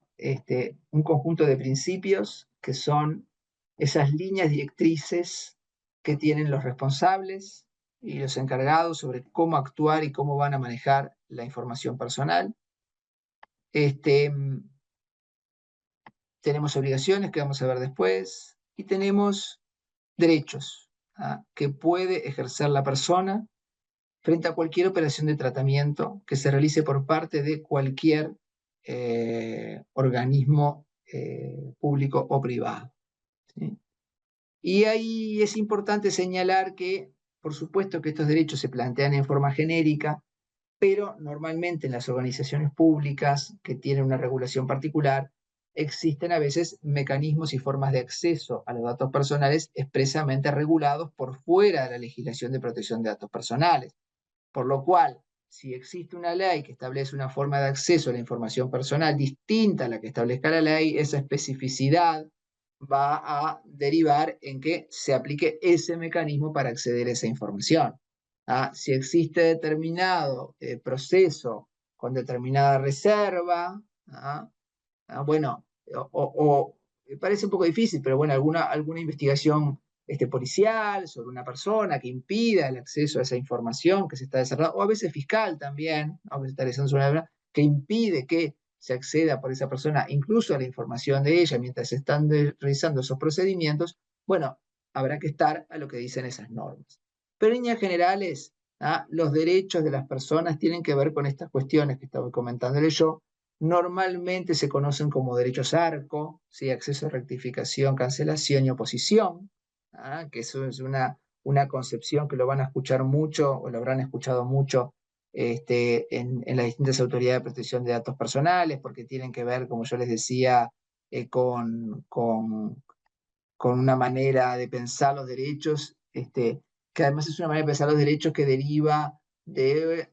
un conjunto de principios que son esas líneas directrices que tienen los responsables y los encargados sobre cómo actuar y cómo van a manejar la información personal. Tenemos obligaciones que vamos a ver después y tenemos derechos que puede ejercer la persona frente a cualquier operación de tratamiento que se realice por parte de cualquier organismo público o privado, ¿sí? Y ahí es importante señalar que, por supuesto que estos derechos se plantean en forma genérica, pero normalmente en las organizaciones públicas que tienen una regulación particular, existen a veces mecanismos y formas de acceso a los datos personales expresamente regulados por fuera de la legislación de protección de datos personales. Por lo cual, si existe una ley que establece una forma de acceso a la información personal distinta a la que establezca la ley, esa especificidad va a derivar en que se aplique ese mecanismo para acceder a esa información. Si existe determinado proceso con determinada reserva, bueno, me parece un poco difícil, pero bueno, alguna investigación policial sobre una persona que impida el acceso a esa información que se está desarrollando, o a veces fiscal también, ¿no? Que se está realizando sobre una, que impide que se acceda por esa persona incluso a la información de ella mientras se están realizando esos procedimientos, bueno, habrá que estar a lo que dicen esas normas. Pero en líneas generales, los derechos de las personas tienen que ver con estas cuestiones que estaba comentándole yo. Normalmente se conocen como derechos ARCO, ¿sí? Acceso, rectificación, cancelación y oposición, que eso es una concepción que lo van a escuchar mucho, o lo habrán escuchado mucho en las distintas autoridades de protección de datos personales, porque tienen que ver, como yo les decía, con una manera de pensar los derechos, que además es una manera de pensar los derechos que deriva de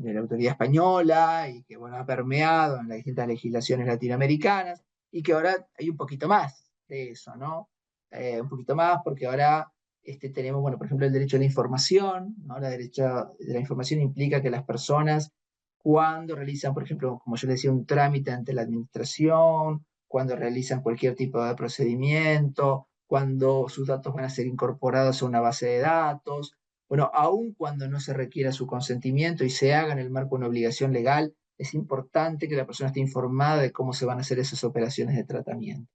la autoridad española y que bueno, ha permeado en las distintas legislaciones latinoamericanas y que ahora hay un poquito más de eso, ¿no? Un poquito más porque ahora tenemos, bueno, por ejemplo, el derecho a la información, ¿no? El derecho de la información implica que las personas cuando realizan, por ejemplo, como yo le decía, un trámite ante la administración, cuando realizan cualquier tipo de procedimiento, cuando sus datos van a ser incorporados a una base de datos, bueno, aun cuando no se requiera su consentimiento y se haga en el marco de una obligación legal, es importante que la persona esté informada de cómo se van a hacer esas operaciones de tratamiento.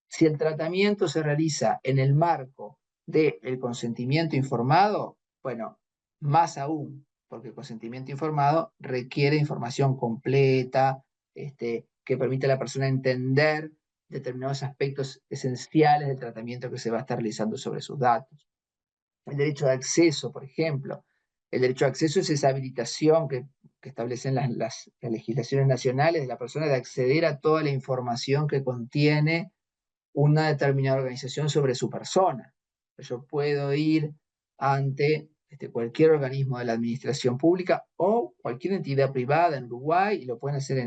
Si el tratamiento se realiza en el marco del consentimiento informado, bueno, más aún, porque el consentimiento informado requiere información completa, que permita a la persona entender determinados aspectos esenciales del tratamiento que se va a estar realizando sobre sus datos. El derecho de acceso, por ejemplo. El derecho de acceso es esa habilitación que establecen las legislaciones nacionales de la persona de acceder a toda la información que contiene una determinada organización sobre su persona. Yo puedo ir ante cualquier organismo de la administración pública o cualquier entidad privada en Uruguay, y lo pueden hacer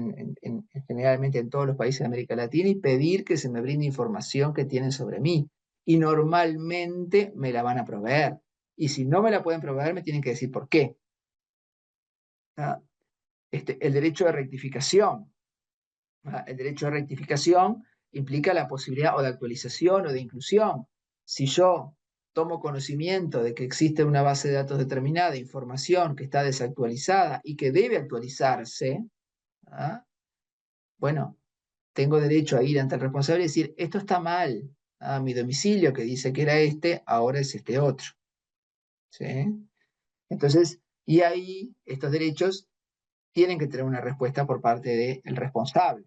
generalmente en todos los países de América Latina, y pedir que se me brinde información que tienen sobre mí. Y normalmente me la van a proveer. Y si no me la pueden proveer, me tienen que decir por qué. El derecho de rectificación. El derecho de rectificación implica la posibilidad o de actualización o de inclusión. Si yo tomo conocimiento de que existe una base de datos determinada, información que está desactualizada y que debe actualizarse, bueno, tengo derecho a ir ante el responsable y decir, esto está mal, mi domicilio que dice que era ahora es este otro. ¿Sí? Entonces, y ahí estos derechos tienen que tener una respuesta por parte del responsable.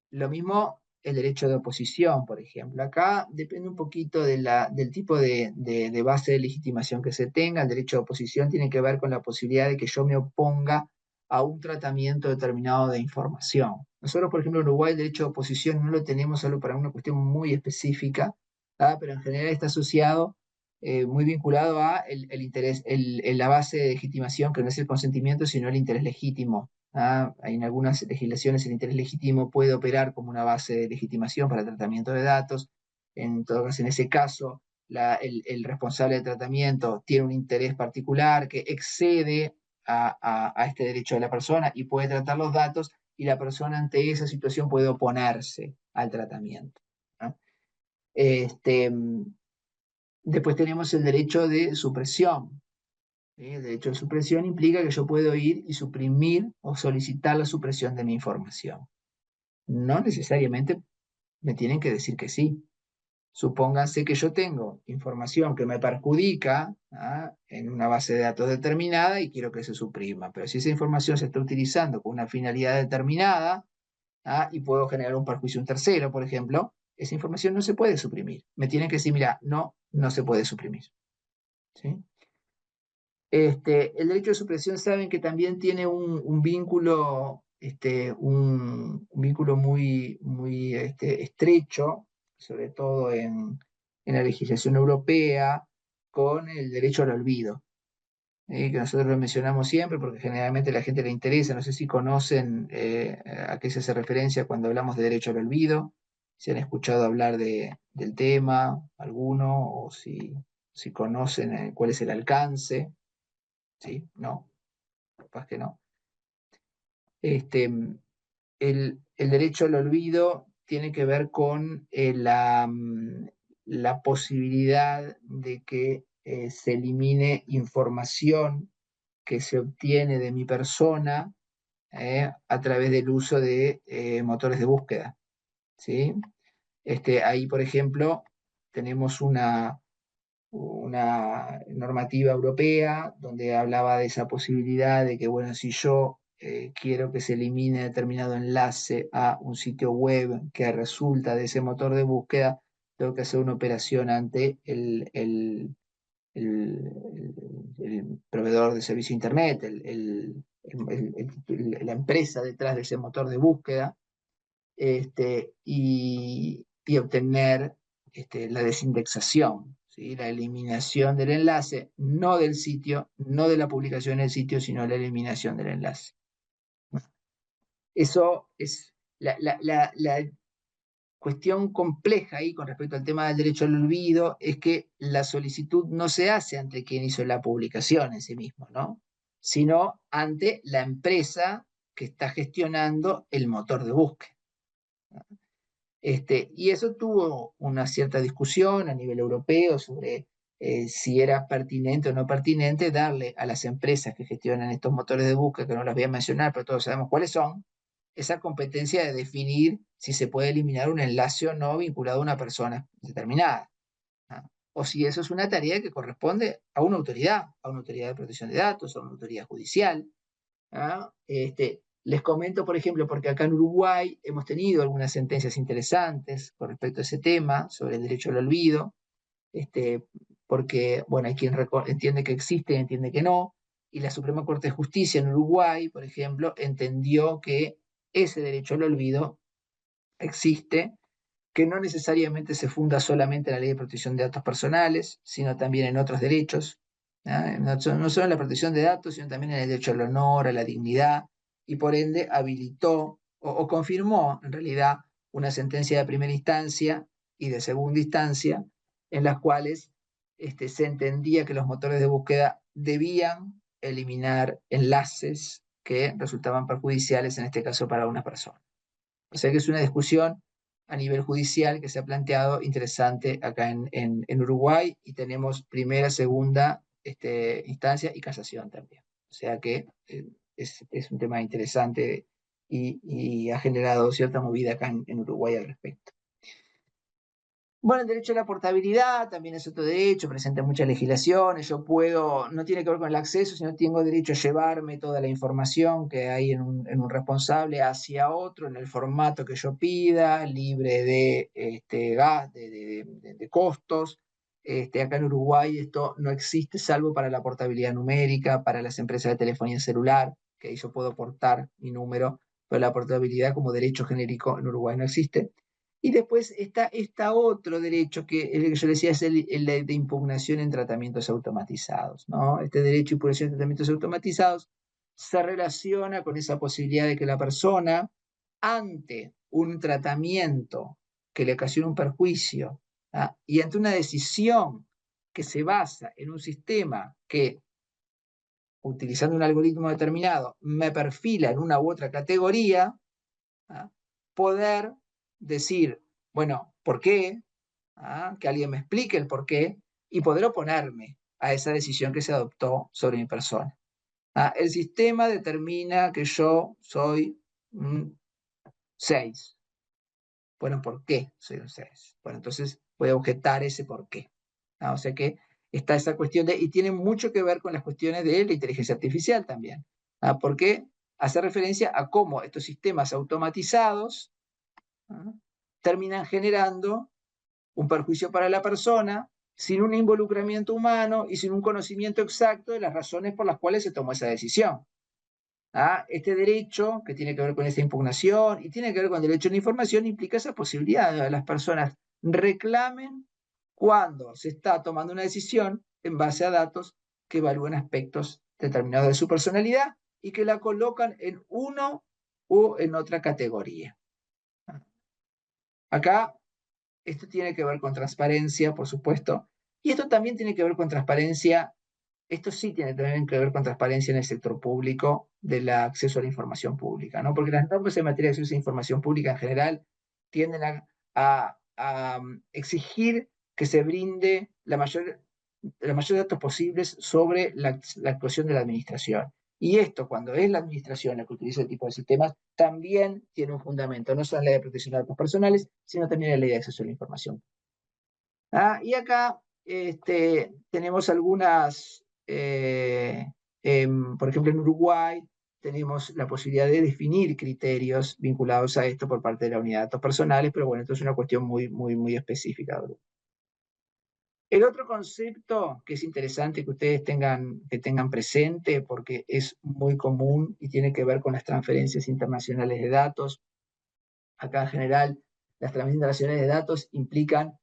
Lo mismo el derecho de oposición, por ejemplo. Acá depende un poquito del tipo de base de legitimación que se tenga. El derecho de oposición tiene que ver con la posibilidad de que yo me oponga a un tratamiento determinado de información. Nosotros, por ejemplo, en Uruguay el derecho de oposición no lo tenemos solo para una cuestión muy específica, pero en general está asociado, muy vinculado a el interés, la base de legitimación, que no es el consentimiento, sino el interés legítimo. En algunas legislaciones el interés legítimo puede operar como una base de legitimación para el tratamiento de datos. En todo caso, en ese caso, el responsable de tratamiento tiene un interés particular que excede a este derecho de la persona y puede tratar los datos, y la persona ante esa situación puede oponerse al tratamiento. Después tenemos el derecho de supresión. El derecho de supresión implica que yo puedo ir y suprimir o solicitar la supresión de mi información. No necesariamente me tienen que decir que sí. Supónganse que yo tengo información que me perjudica en una base de datos determinada y quiero que se suprima, pero si esa información se está utilizando con una finalidad determinada y puedo generar un perjuicio a un tercero, por ejemplo, esa información no se puede suprimir. Me tienen que decir, mira, no se puede suprimir. ¿Sí? El derecho de supresión saben que también tiene un vínculo un vínculo muy estrecho, sobre todo en la legislación europea, con el derecho al olvido, que nosotros lo mencionamos siempre porque generalmente a la gente le interesa. No sé si conocen a qué se hace referencia cuando hablamos de derecho al olvido, si han escuchado hablar del tema alguno, o si conocen cuál es el alcance. ¿Sí? No, capaz que no. Este, el derecho al olvido tiene que ver con la posibilidad de que se elimine información que se obtiene de mi persona a través del uso de motores de búsqueda. ¿Sí? Ahí, por ejemplo, tenemos una normativa europea donde hablaba de esa posibilidad de que, bueno, si yo quiero que se elimine determinado enlace a un sitio web que resulta de ese motor de búsqueda, tengo que hacer una operación ante el proveedor de servicio Internet, la empresa detrás de ese motor de búsqueda, y obtener la desindexación, ¿sí? La eliminación del enlace, no del sitio, no de la publicación en el sitio, sino la eliminación del enlace. Eso es la cuestión compleja ahí con respecto al tema del derecho al olvido, es que la solicitud no se hace ante quien hizo la publicación en sí mismo, ¿no? Sino ante la empresa que está gestionando el motor de búsqueda. Y eso tuvo una cierta discusión a nivel europeo sobre si era pertinente o no pertinente darle a las empresas que gestionan estos motores de búsqueda, que no las voy a mencionar, pero todos sabemos cuáles son, esa competencia de definir si se puede eliminar un enlace o no vinculado a una persona determinada, ¿no? O si eso es una tarea que corresponde a una autoridad de protección de datos, a una autoridad judicial, ¿no? Les comento, por ejemplo, porque acá en Uruguay hemos tenido algunas sentencias interesantes con respecto a ese tema, sobre el derecho al olvido, porque, bueno, hay quien entiende que existe y entiende que no, y la Suprema Corte de Justicia en Uruguay, por ejemplo, entendió que ese derecho al olvido existe, que no necesariamente se funda solamente en la Ley de Protección de Datos Personales, sino también en otros derechos, ¿no? No solo en la protección de datos, sino también en el derecho al honor, a la dignidad, y por ende habilitó o confirmó, en realidad, una sentencia de primera instancia y de segunda instancia, en las cuales se entendía que los motores de búsqueda debían eliminar enlaces que resultaban perjudiciales, en este caso para una persona. O sea que es una discusión a nivel judicial que se ha planteado interesante acá en Uruguay, y tenemos primera, segunda instancia y casación también. O sea que es un tema interesante y ha generado cierta movida acá en Uruguay al respecto. Bueno, el derecho a la portabilidad también es otro derecho, presenta muchas legislaciones. Yo puedo, no tiene que ver con el acceso, sino tengo derecho a llevarme toda la información que hay en un responsable hacia otro, en el formato que yo pida, libre de gas, de costos. Acá en Uruguay esto no existe, salvo para la portabilidad numérica, para las empresas de telefonía celular, que ahí yo puedo portar mi número, pero la portabilidad como derecho genérico en Uruguay no existe. Y después está otro derecho que el que yo decía es el de impugnación en tratamientos automatizados, ¿no? Este derecho de impugnación en tratamientos automatizados se relaciona con esa posibilidad de que la persona, ante un tratamiento que le ocasiona un perjuicio, ¿ah? Y ante una decisión que se basa en un sistema que, utilizando un algoritmo determinado, me perfila en una u otra categoría, ¿ah? Poder decir, bueno, ¿por qué? ¿Ah? Que alguien me explique el por qué y poder oponerme a esa decisión que se adoptó sobre mi persona. ¿Ah? El sistema determina que yo soy un 6. Bueno, ¿por qué soy un 6? Bueno, entonces voy a objetar ese por qué. ¿Ah? O sea que está esa cuestión y tiene mucho que ver con las cuestiones de la inteligencia artificial también. ¿Ah? Porque hace referencia a cómo estos sistemas automatizados, ¿ah?, terminan generando un perjuicio para la persona sin un involucramiento humano y sin un conocimiento exacto de las razones por las cuales se tomó esa decisión. Este derecho, que tiene que ver con esa impugnación y tiene que ver con el derecho a la información, implica esa posibilidad de que las personas reclamen cuando se está tomando una decisión en base a datos que evalúan aspectos determinados de su personalidad y que la colocan en uno o en otra categoría. Acá, esto tiene que ver con transparencia, por supuesto, y esto también tiene que ver con transparencia. Esto sí tiene también que ver con transparencia en el sector público del acceso a la información pública, ¿no? Porque las normas en materia de acceso a la información pública en general tienden a exigir que se brinde los mayores datos posibles sobre la actuación de la administración. Y esto, cuando es la administración la que utiliza el tipo de sistemas, también tiene un fundamento, no solo en la ley de protección de datos personales, sino también en la ley de acceso a la información. Y acá tenemos algunas, por ejemplo, en Uruguay tenemos la posibilidad de definir criterios vinculados a esto por parte de la unidad de datos personales, pero bueno, esto es una cuestión muy, muy, muy específica. El otro concepto que es interesante que ustedes tengan presente, porque es muy común y tiene que ver con las transferencias internacionales de datos. Acá en general, las transferencias internacionales de datos implican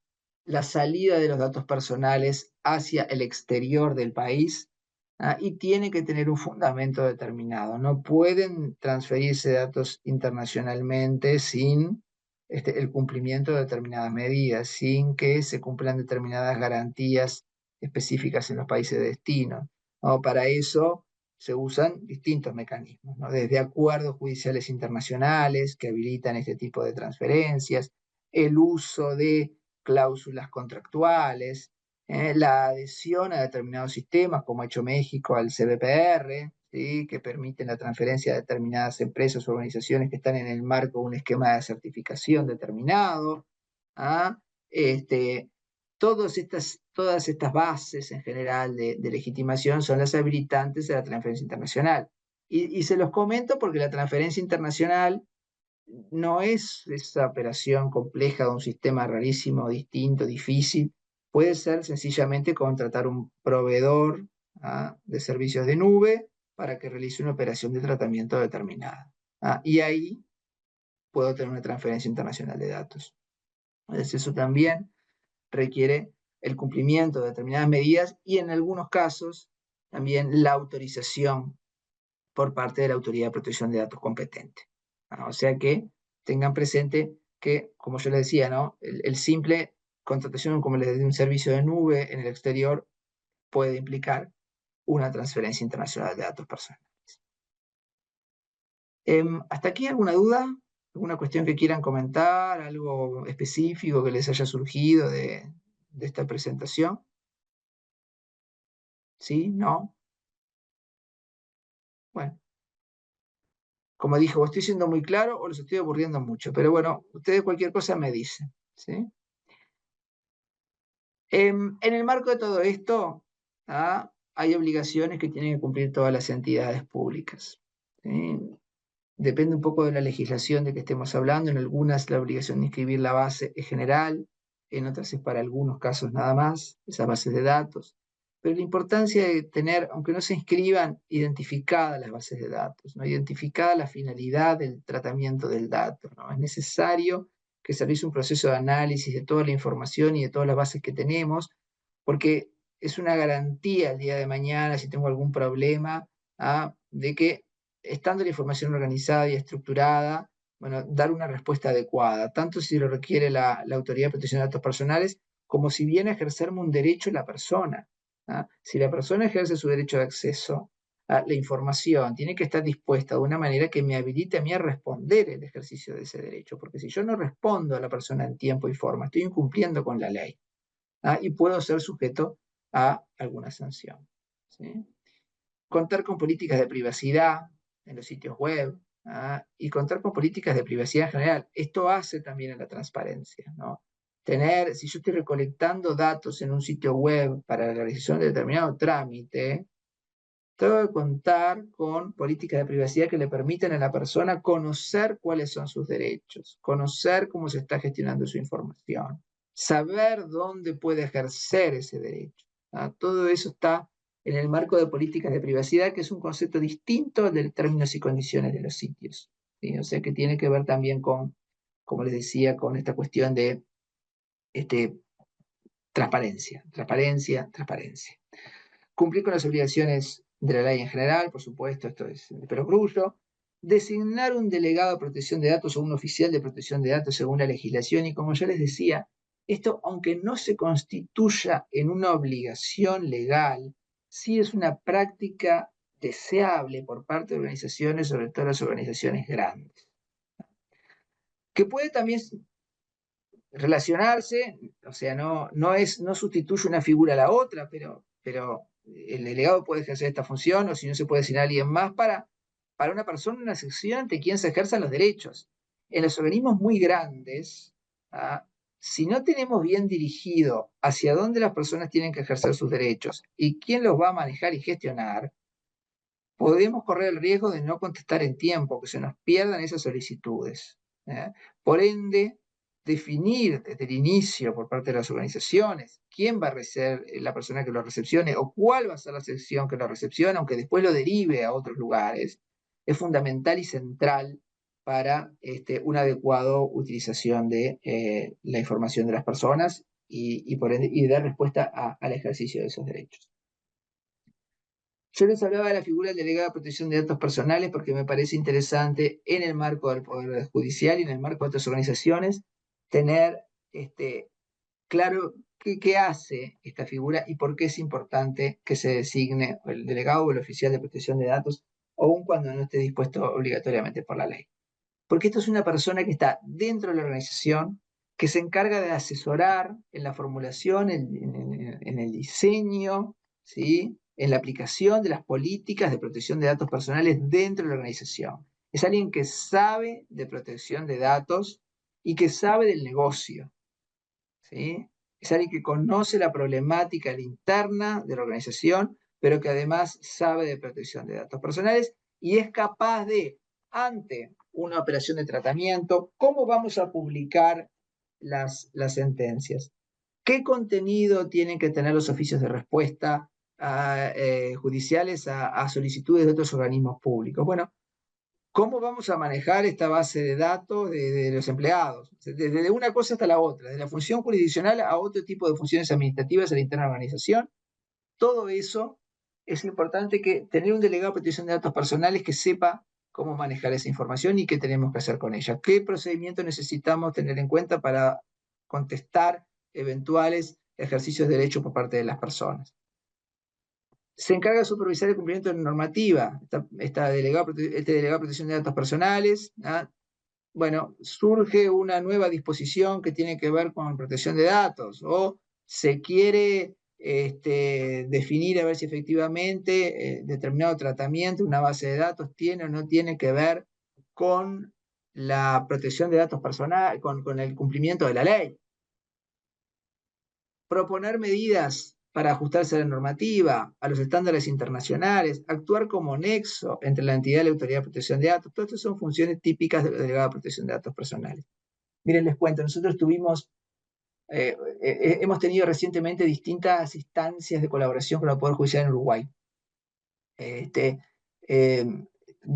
la salida de los datos personales hacia el exterior del país, y tiene que tener un fundamento determinado. No pueden transferirse datos internacionalmente sin el cumplimiento de determinadas medidas, sin que se cumplan determinadas garantías específicas en los países de destino, ¿no? Para eso se usan distintos mecanismos, ¿no? Desde acuerdos judiciales internacionales que habilitan este tipo de transferencias, el uso de cláusulas contractuales, la adhesión a determinados sistemas, como ha hecho México al CBPR, ¿sí? Que permiten la transferencia de determinadas empresas o organizaciones que están en el marco de un esquema de certificación determinado. ¿Ah? Este, todas estas bases en general de legitimación son las habilitantes de la transferencia internacional. Y se los comento porque la transferencia internacional no es esa operación compleja de un sistema rarísimo, distinto, difícil. Puede ser sencillamente contratar un proveedor de servicios de nube para que realice una operación de tratamiento determinada. Y ahí puedo tener una transferencia internacional de datos. Entonces eso también requiere el cumplimiento de determinadas medidas y en algunos casos también la autorización por parte de la Autoridad de Protección de Datos competente. O sea que tengan presente que, como yo les decía, ¿no? el simple contratación, como les decía, de un servicio de nube en el exterior puede implicar una transferencia internacional de datos personales. ¿Hasta aquí alguna duda? ¿Alguna cuestión que quieran comentar? ¿Algo específico que les haya surgido de esta presentación? ¿Sí? ¿No? Bueno, como dijo, o estoy siendo muy claro o los estoy aburriendo mucho, pero bueno, ustedes cualquier cosa me dicen, ¿sí? En el marco de todo esto, hay obligaciones que tienen que cumplir todas las entidades públicas, ¿sí? Depende un poco de la legislación de que estemos hablando. En algunas la obligación de inscribir la base es general, en otras es para algunos casos nada más, esas bases de datos. Pero la importancia de tener, aunque no se inscriban, identificadas las bases de datos, ¿no? Identificada la finalidad del tratamiento del dato, ¿no? Es necesario que se realice un proceso de análisis de toda la información y de todas las bases que tenemos, porque es una garantía el día de mañana, si tengo algún problema, de que estando la información organizada y estructurada, bueno, dar una respuesta adecuada, tanto si lo requiere la Autoridad de Protección de Datos Personales, como si viene a ejercerme un derecho la persona. Si la persona ejerce su derecho de acceso a la información, tiene que estar dispuesta de una manera que me habilite a mí a responder el ejercicio de ese derecho, porque si yo no respondo a la persona en tiempo y forma, estoy incumpliendo con la ley, y puedo ser sujeto a alguna sanción, ¿sí? Contar con políticas de privacidad en los sitios web, y contar con políticas de privacidad en general. Esto hace también a la transparencia, ¿no? Si yo estoy recolectando datos en un sitio web para la realización de determinado trámite, tengo que contar con políticas de privacidad que le permitan a la persona conocer cuáles son sus derechos, conocer cómo se está gestionando su información, saber dónde puede ejercer ese derecho. Todo eso está en el marco de políticas de privacidad, que es un concepto distinto de términos y condiciones de los sitios. ¿Sí? O sea que tiene que ver también con, como les decía, con esta cuestión de transparencia, transparencia, transparencia. Cumplir con las obligaciones de la ley en general, por supuesto, esto es de perogrullo. Designar un delegado de protección de datos o un oficial de protección de datos según la legislación. Y como yo les decía, esto, aunque no se constituya en una obligación legal, sí es una práctica deseable por parte de organizaciones, sobre todo las organizaciones grandes, que puede también relacionarse, o sea, no sustituye una figura a la otra, pero el delegado puede ejercer esta función, o si no se puede designar a alguien más para una persona, una sección ante quien se ejerzan los derechos. En los organismos muy grandes, ¿ah? Si no tenemos bien dirigido hacia dónde las personas tienen que ejercer sus derechos y quién los va a manejar y gestionar, podemos correr el riesgo de no contestar en tiempo, que se nos pierdan esas solicitudes. ¿Eh? Por ende, definir desde el inicio por parte de las organizaciones quién va a ser la persona que lo recepcione o cuál va a ser la sección que lo recepcione, aunque después lo derive a otros lugares, es fundamental y central para una adecuada utilización de la información de las personas y por ende, y dar respuesta al ejercicio de esos derechos. Yo les hablaba de la figura del delegado de protección de datos personales porque me parece interesante en el marco del Poder Judicial y en el marco de otras organizaciones tener claro qué hace esta figura y por qué es importante que se designe el delegado o el oficial de protección de datos, aun cuando no esté dispuesto obligatoriamente por la ley. Porque esto es una persona que está dentro de la organización, que se encarga de asesorar en la formulación, en el diseño, ¿sí? En la aplicación de las políticas de protección de datos personales dentro de la organización. Es alguien que sabe de protección de datos y que sabe del negocio. ¿Sí? Es alguien que conoce la problemática interna de la organización, pero que además sabe de protección de datos personales y es capaz de, ante una operación de tratamiento, cómo vamos a publicar las sentencias, qué contenido tienen que tener los oficios de respuesta judiciales a solicitudes de otros organismos públicos. Bueno, ¿cómo vamos a manejar esta base de datos de los empleados? Desde una cosa hasta la otra, de la función jurisdiccional a otro tipo de funciones administrativas en la interna organización. Todo eso es importante que tener un delegado de protección de datos personales que sepa cómo manejar esa información y qué tenemos que hacer con ella. ¿Qué procedimiento necesitamos tener en cuenta para contestar eventuales ejercicios de derecho por parte de las personas? Se encarga de supervisar el cumplimiento de la normativa, este delegado de protección de datos personales. ¿Ah? Bueno, surge una nueva disposición que tiene que ver con protección de datos, o se quiere definir a ver si efectivamente determinado tratamiento, una base de datos, tiene o no tiene que ver con la protección de datos personales, con el cumplimiento de la ley. Proponer medidas para ajustarse a la normativa, a los estándares internacionales, actuar como nexo entre la entidad y la Autoridad de Protección de Datos. Todas estas son funciones típicas del delegado de protección de datos personales. Miren, les cuento, nosotros hemos tenido recientemente distintas instancias de colaboración con el Poder Judicial en Uruguay. De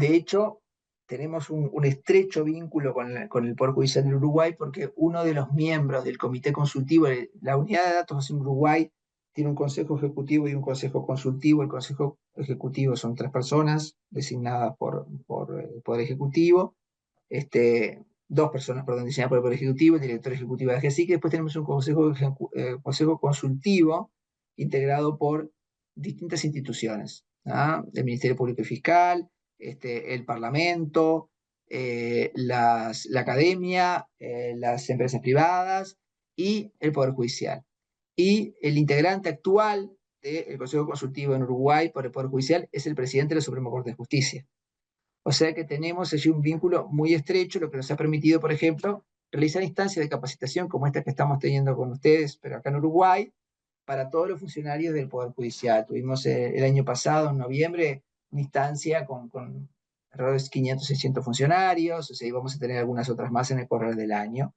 hecho, tenemos un estrecho vínculo con el Poder Judicial de Uruguay porque uno de los miembros del comité consultivo, la unidad de datos en Uruguay, tiene un consejo ejecutivo y un consejo consultivo. El consejo ejecutivo son 3 personas designadas por el Poder Ejecutivo, 2 personas, perdón, designadas por el Poder Ejecutivo, el director ejecutivo de AGESIC, y después tenemos un consejo consultivo integrado por distintas instituciones, ¿ah? El Ministerio Público y Fiscal, el Parlamento, la academia, las empresas privadas y el Poder Judicial. Y el integrante actual del Consejo Consultivo en Uruguay por el Poder Judicial es el presidente de la Suprema Corte de Justicia. O sea que tenemos allí un vínculo muy estrecho, lo que nos ha permitido, por ejemplo, realizar instancias de capacitación como esta que estamos teniendo con ustedes, pero acá en Uruguay, para todos los funcionarios del Poder Judicial. Tuvimos el año pasado, en noviembre, una instancia con alrededor de 500, 600 funcionarios, o sea, y vamos a tener algunas otras más en el correr del año.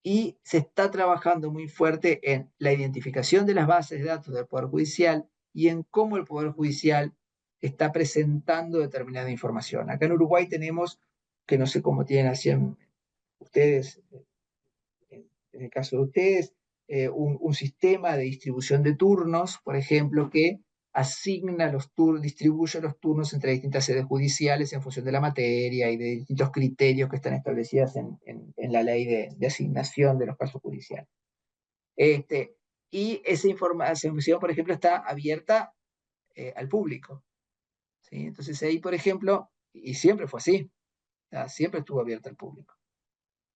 Y se está trabajando muy fuerte en la identificación de las bases de datos del Poder Judicial y en cómo el Poder Judicial está presentando determinada información. Acá en Uruguay tenemos, que no sé cómo tienen así ustedes, en el caso de ustedes, un sistema de distribución de turnos, por ejemplo, que asigna los turnos, distribuye los turnos entre distintas sedes judiciales en función de la materia y de distintos criterios que están establecidos en la ley de asignación de los casos judiciales. Y esa información, por ejemplo, está abierta al público. ¿Sí? Entonces ahí, por ejemplo, y siempre fue así, siempre estuvo abierta al público.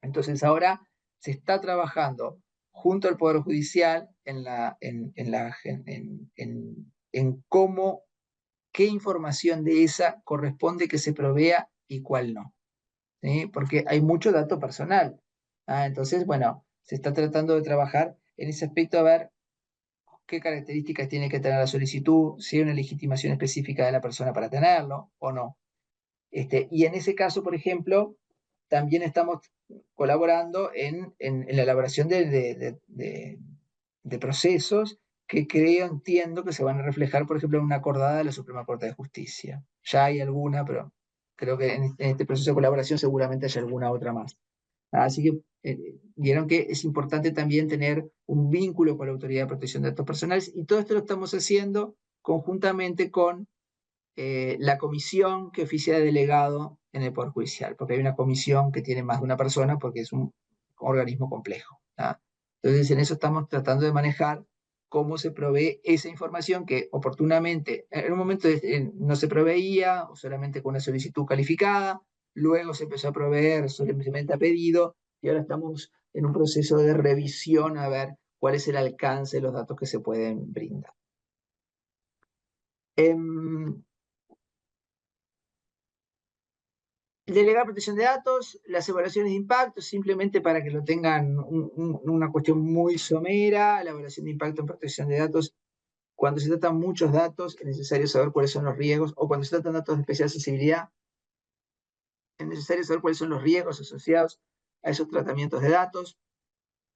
Entonces ahora se está trabajando junto al Poder Judicial en cómo, qué información de esa corresponde que se provea y cuál no. ¿Sí? Porque hay mucho dato personal. Entonces, bueno, se está tratando de trabajar en ese aspecto a ver qué características tiene que tener la solicitud, si hay una legitimación específica de la persona para tenerlo o no. Y en ese caso, por ejemplo, también estamos colaborando en la elaboración de procesos que entiendo que se van a reflejar, por ejemplo, en una acordada de la Suprema Corte de Justicia. Ya hay alguna, pero creo que en este proceso de colaboración seguramente haya alguna otra más. Así que vieron que es importante también tener un vínculo con la Autoridad de Protección de Datos Personales, y todo esto lo estamos haciendo conjuntamente con la comisión que oficia de delegado en el Poder Judicial, porque hay una comisión que tiene más de una persona porque es un organismo complejo. Entonces, en eso estamos tratando de manejar cómo se provee esa información que oportunamente, en un momento no se proveía, o solamente con una solicitud calificada, luego se empezó a proveer solamente a pedido, y ahora estamos en un proceso de revisión a ver cuál es el alcance de los datos que se pueden brindar. Delegar protección de datos, las evaluaciones de impacto, simplemente para que lo tengan una cuestión muy somera. La evaluación de impacto en protección de datos, cuando se tratan muchos datos, es necesario saber cuáles son los riesgos, o cuando se tratan datos de especial sensibilidad, es necesario saber cuáles son los riesgos asociados a esos tratamientos de datos.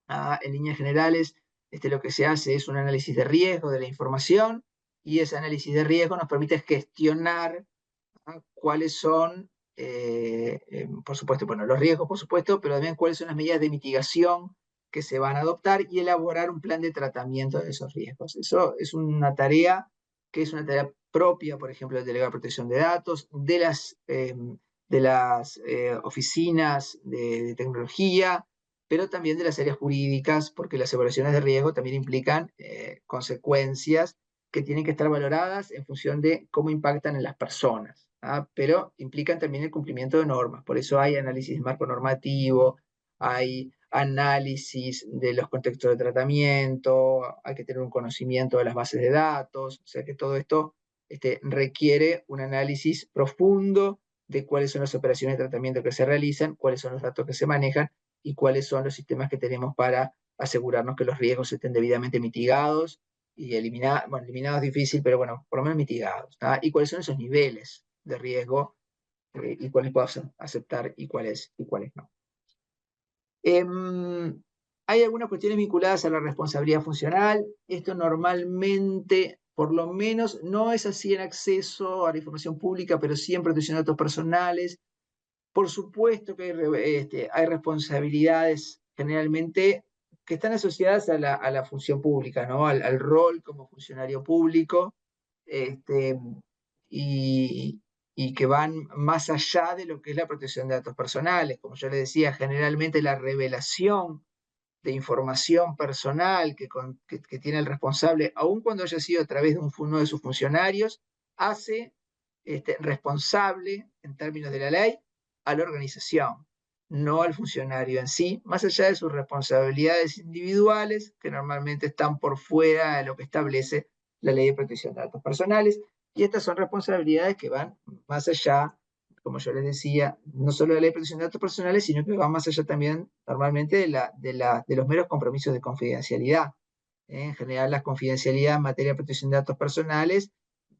En líneas generales, lo que se hace es un análisis de riesgo de la información, y ese análisis de riesgo nos permite gestionar cuáles son, por supuesto, bueno, los riesgos, por supuesto, pero también cuáles son las medidas de mitigación que se van a adoptar, y elaborar un plan de tratamiento de esos riesgos. Eso es una tarea que es una tarea propia, por ejemplo, del delegado de protección de datos, de las oficinas de tecnología, pero también de las áreas jurídicas, porque las evaluaciones de riesgo también implican consecuencias que tienen que estar valoradas en función de cómo impactan en las personas, pero implican también el cumplimiento de normas. Por eso hay análisis de marco normativo, hay análisis de los contextos de tratamiento, hay que tener un conocimiento de las bases de datos, o sea que todo esto requiere un análisis profundo de cuáles son las operaciones de tratamiento que se realizan, cuáles son los datos que se manejan y cuáles son los sistemas que tenemos para asegurarnos que los riesgos estén debidamente mitigados y eliminados. Bueno, eliminados es difícil, pero bueno, por lo menos mitigados. Y cuáles son esos niveles de riesgo, y cuáles puedo aceptar y cuáles no. Hay algunas cuestiones vinculadas a la responsabilidad funcional. Esto normalmente, por lo menos, no es así en acceso a la información pública, pero sí en protección de datos personales. Por supuesto que hay responsabilidades generalmente que están asociadas a la función pública, ¿no? Al rol como funcionario público, y que van más allá de lo que es la protección de datos personales. Como yo le decía, generalmente la revelación de información personal que tiene el responsable, aun cuando haya sido a través de uno de sus funcionarios, hace responsable, en términos de la ley, a la organización, no al funcionario en sí, más allá de sus responsabilidades individuales, que normalmente están por fuera de lo que establece la Ley de Protección de Datos Personales. Y estas son responsabilidades que van más allá, como yo les decía, no solo de la Ley de Protección de Datos Personales, sino que van más allá también normalmente de los meros compromisos de confidencialidad. En general, la confidencialidad en materia de protección de datos personales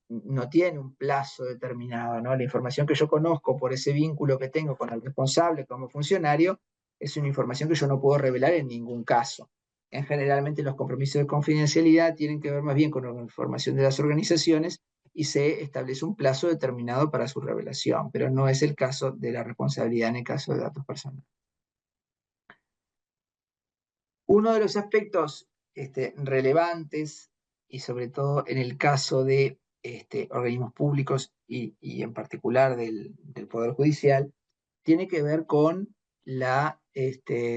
no tiene un plazo determinado, ¿no? La información que yo conozco por ese vínculo que tengo con el responsable como funcionario es una información que yo no puedo revelar en ningún caso. generalmente los compromisos de confidencialidad tienen que ver más bien con la información de las organizaciones y se establece un plazo determinado para su revelación, pero no es el caso de la responsabilidad en el caso de datos personales. Uno de los aspectos relevantes, y sobre todo en el caso de organismos públicos y en particular del Poder Judicial, tiene que ver con la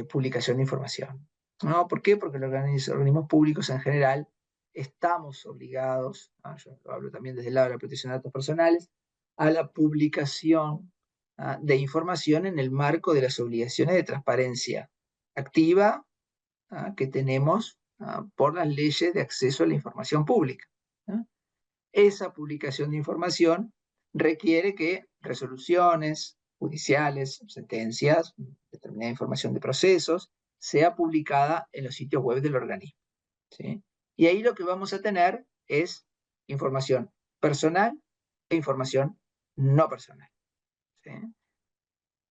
publicación de información. ¿No? ¿Por qué? Porque los organismos públicos en general estamos obligados, yo lo hablo también desde el lado de la protección de datos personales, a la publicación de información en el marco de las obligaciones de transparencia activa que tenemos por las leyes de acceso a la información pública. Esa publicación de información requiere que resoluciones judiciales, sentencias, determinada información de procesos, sea publicada en los sitios web del organismo. ¿Sí? Y ahí lo que vamos a tener es información personal e información no personal. ¿Sí?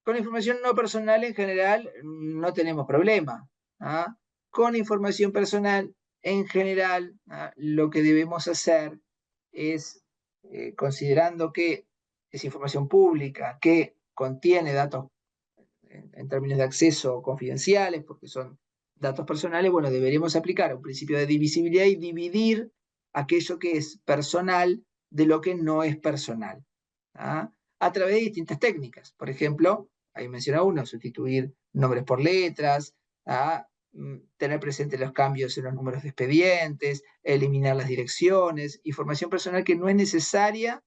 Con información no personal en general no tenemos problema. ¿Ah? Con información personal en general lo que debemos hacer es, considerando que es información pública, que contiene datos en términos de acceso confidenciales, porque son datos personales, bueno, deberíamos aplicar un principio de divisibilidad y dividir aquello que es personal de lo que no es personal, a través de distintas técnicas. Por ejemplo, ahí menciona uno, sustituir nombres por letras, tener presente los cambios en los números de expedientes, eliminar las direcciones, información personal que no es necesaria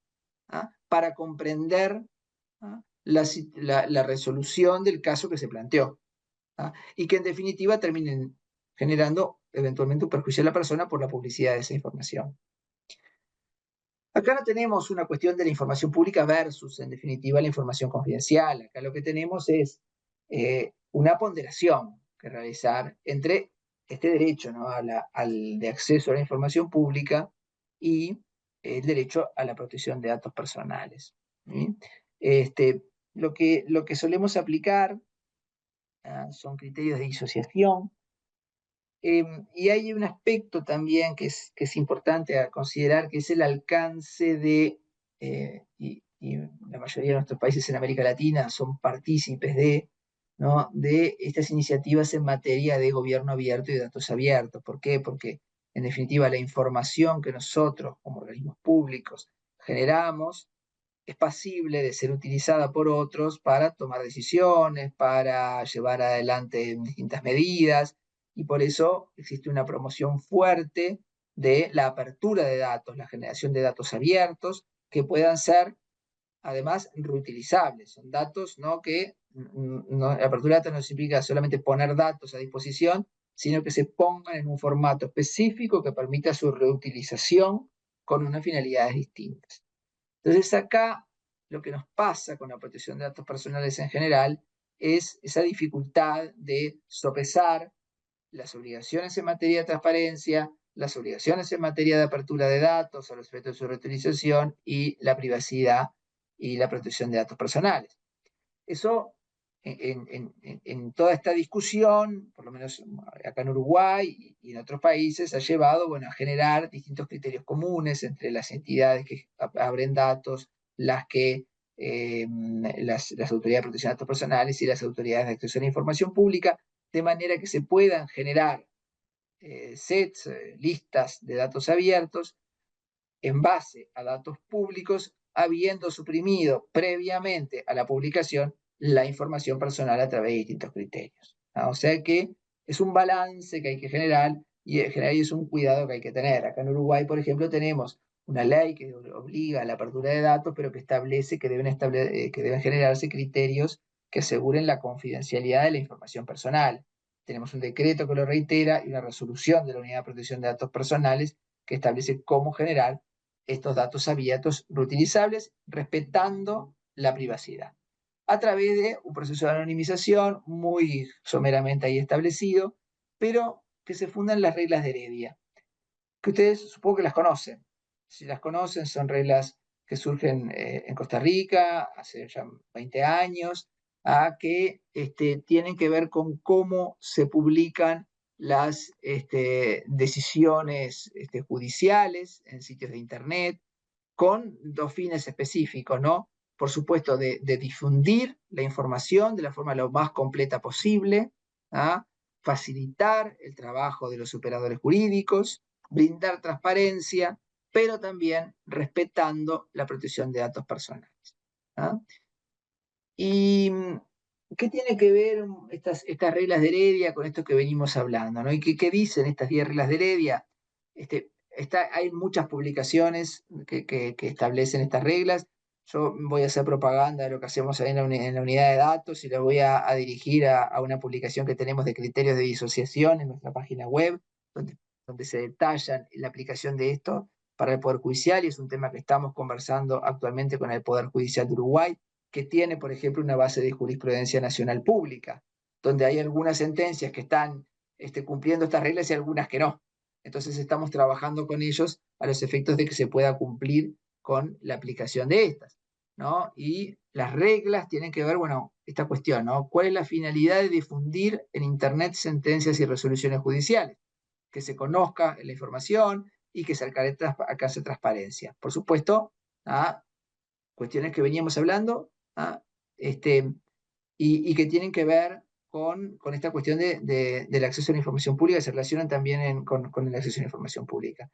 para comprender la resolución del caso que se planteó, y que en definitiva terminen generando eventualmente un perjuicio a la persona por la publicidad de esa información. Acá no tenemos una cuestión de la información pública versus, en definitiva, la información confidencial. Acá lo que tenemos es una ponderación que realizar entre este derecho, ¿no? al de acceso a la información pública y el derecho a la protección de datos personales. ¿Sí? Lo que solemos aplicar son criterios de disociación. Y hay un aspecto también que es importante a considerar, que es el alcance de, y la mayoría de nuestros países en América Latina son partícipes de, ¿no? de estas iniciativas en materia de gobierno abierto y de datos abiertos. ¿Por qué? Porque en definitiva la información que nosotros como organismos públicos generamos es pasible de ser utilizada por otros para tomar decisiones, para llevar adelante distintas medidas, y por eso existe una promoción fuerte de la apertura de datos, la generación de datos abiertos que puedan ser además reutilizables. Son datos que la apertura de datos no significa solamente poner datos a disposición, sino que se pongan en un formato específico que permita su reutilización con unas finalidades distintas. Entonces acá lo que nos pasa con la protección de datos personales en general es esa dificultad de sopesar las obligaciones en materia de transparencia, las obligaciones en materia de apertura de datos a los efectos de su reutilización y la privacidad y la protección de datos personales. Eso en toda esta discusión, por lo menos acá en Uruguay y en otros países, ha llevado a generar distintos criterios comunes entre las entidades que abren datos, las autoridades de protección de datos personales y las autoridades de acceso a la información pública, de manera que se puedan generar sets, listas de datos abiertos en base a datos públicos, habiendo suprimido previamente a la publicación la información personal a través de distintos criterios. O sea que es un balance que hay que generar y es un cuidado que hay que tener. Acá en Uruguay, por ejemplo, tenemos una ley que obliga a la apertura de datos, pero que establece que deben generarse criterios que aseguren la confidencialidad de la información personal. Tenemos un decreto que lo reitera y una resolución de la Unidad de Protección de Datos Personales que establece cómo generar estos datos abiertos reutilizables, respetando la privacidad, a través de un proceso de anonimización muy someramente ahí establecido, pero que se fundan las reglas de Heredia, que ustedes supongo que las conocen. Si las conocen, son reglas que surgen en Costa Rica hace ya 20 años, que tienen que ver con cómo se publican las decisiones judiciales en sitios de Internet, con dos fines específicos, ¿no? Por supuesto, de difundir la información de la forma lo más completa posible, ¿ah? Facilitar el trabajo de los operadores jurídicos, brindar transparencia, pero también respetando la protección de datos personales. ¿Ah? ¿Y qué tiene que ver estas reglas de Heredia con esto que venimos hablando? ¿No? ¿Y qué dicen estas 10 reglas de Heredia? Hay muchas publicaciones que establecen estas reglas. Yo voy a hacer propaganda de lo que hacemos ahí en la unidad de datos y lo voy a dirigir a una publicación que tenemos de criterios de disociación en nuestra página web, donde se detalla la aplicación de esto para el Poder Judicial, y es un tema que estamos conversando actualmente con el Poder Judicial de Uruguay, que tiene, por ejemplo, una base de jurisprudencia nacional pública, donde hay algunas sentencias que están cumpliendo estas reglas y algunas que no. Entonces estamos trabajando con ellos a los efectos de que se pueda cumplir con la aplicación de estas, ¿no? Y las reglas tienen que ver, bueno, esta cuestión, ¿no? ¿Cuál es la finalidad de difundir en Internet sentencias y resoluciones judiciales? Que se conozca la información y que se alcance transparencia. Por supuesto, ¿ah? Cuestiones que veníamos hablando, ¿ah? Y que tienen que ver con esta cuestión del acceso a la información pública, se relacionan también con el acceso a la información pública.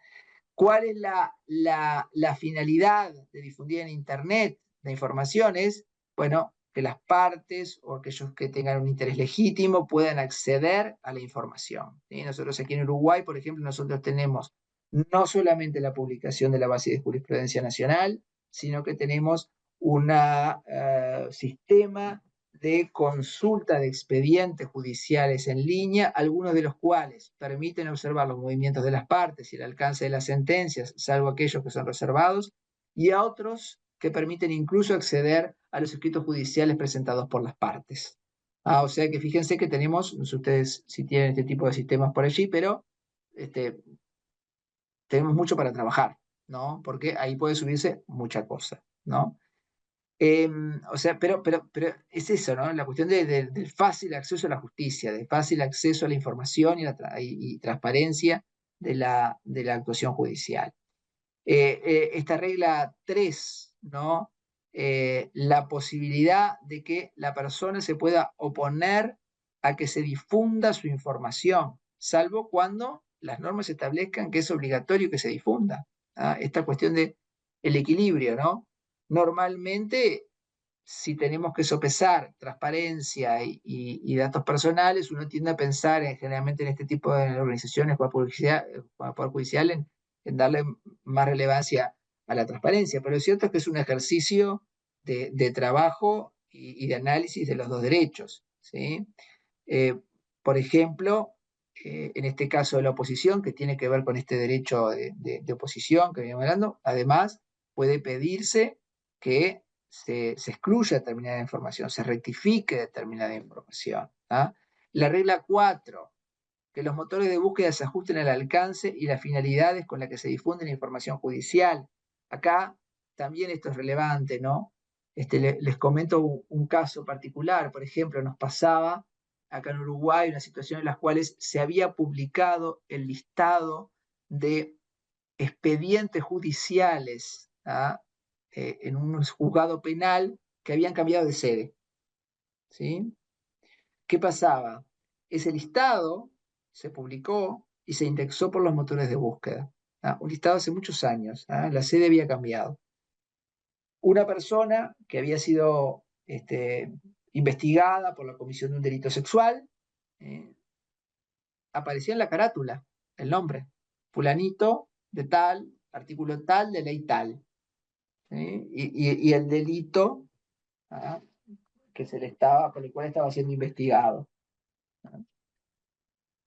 ¿Cuál es la finalidad de difundir en Internet la información? Es, bueno, que las partes o aquellos que tengan un interés legítimo puedan acceder a la información. ¿Sí? Nosotros aquí en Uruguay, por ejemplo, nosotros tenemos no solamente la publicación de la base de jurisprudencia nacional, sino que tenemos un sistema de consulta de expedientes judiciales en línea, algunos de los cuales permiten observar los movimientos de las partes y el alcance de las sentencias, salvo aquellos que son reservados, y a otros que permiten incluso acceder a los escritos judiciales presentados por las partes. O sea que fíjense que tenemos, no sé ustedes si tienen este tipo de sistemas por allí, pero tenemos mucho para trabajar, ¿no? Porque ahí puede subirse mucha cosa, ¿no? O sea, pero es eso, ¿no? La cuestión del fácil acceso a la justicia, del fácil acceso a la información y transparencia de la actuación judicial. Esta regla 3, ¿no? La posibilidad de que la persona se pueda oponer a que se difunda su información, salvo cuando las normas establezcan que es obligatorio que se difunda. ¿Ah? Esta cuestión del equilibrio, ¿no? Normalmente, si tenemos que sopesar transparencia y datos personales, uno tiende a pensar generalmente en este tipo de organizaciones como el Poder Judicial en darle más relevancia a la transparencia, pero lo cierto es que es un ejercicio de trabajo y de análisis de los dos derechos, ¿sí? Por ejemplo, en este caso de la oposición, que tiene que ver con este derecho de oposición que venimos hablando, además puede pedirse que se excluya determinada información, se rectifique determinada información. ¿Ah? La regla 4, que los motores de búsqueda se ajusten al alcance y las finalidades con las que se difunde la información judicial. Acá también esto es relevante, ¿no? Les comento un caso particular. Por ejemplo, nos pasaba acá en Uruguay una situación en la cual se había publicado el listado de expedientes judiciales, ¿ah? En un juzgado penal que habían cambiado de sede. ¿Sí? ¿Qué pasaba? Ese listado se publicó y se indexó por los motores de búsqueda. ¿Ah? Un listado hace muchos años. ¿Ah? La sede había cambiado. Una persona que había sido investigada por la comisión de un delito sexual, aparecía en la carátula el nombre. Fulanito de tal, artículo tal, de ley tal. ¿Sí? Y el delito, ¿ah? Por el cual estaba siendo investigado.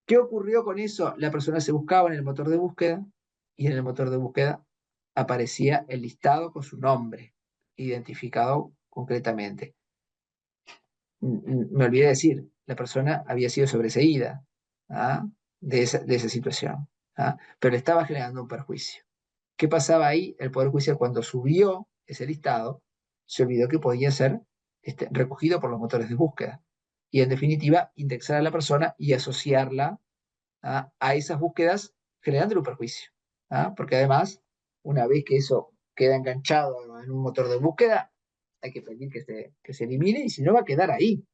¿Qué ocurrió con eso? La persona se buscaba en el motor de búsqueda y en el motor de búsqueda aparecía el listado con su nombre, identificado concretamente. Me olvidé de decir, la persona había sido sobreseída, ¿ah? de esa situación, ¿ah? Pero le estaba generando un perjuicio. ¿Qué pasaba ahí? El Poder Judicial, cuando subió ese listado, se olvidó que podía ser recogido por los motores de búsqueda. Y en definitiva, indexar a la persona y asociarla a esas búsquedas generando un perjuicio. Porque además, una vez que eso queda enganchado en un motor de búsqueda, hay que pedir que se elimine y si no va a quedar ahí.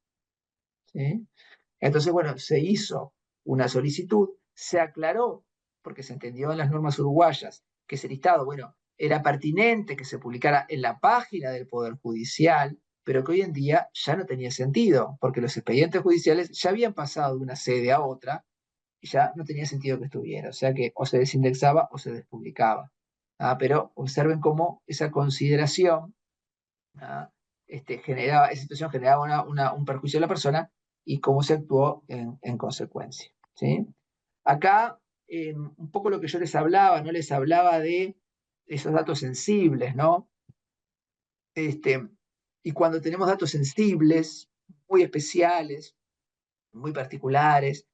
¿Sí? Entonces, bueno, se hizo una solicitud, se aclaró, porque se entendió en las normas uruguayas que ese listado, bueno, era pertinente que se publicara en la página del Poder Judicial, pero que hoy en día ya no tenía sentido, porque los expedientes judiciales ya habían pasado de una sede a otra y ya no tenía sentido que estuviera. O sea que o se desindexaba o se despublicaba. Pero observen cómo esa consideración esa situación generaba un perjuicio a la persona y cómo se actuó en consecuencia. ¿Sí? Acá, un poco lo que yo les hablaba, no les hablaba de esos datos sensibles, ¿no? Y cuando tenemos datos sensibles, muy especiales, muy particulares,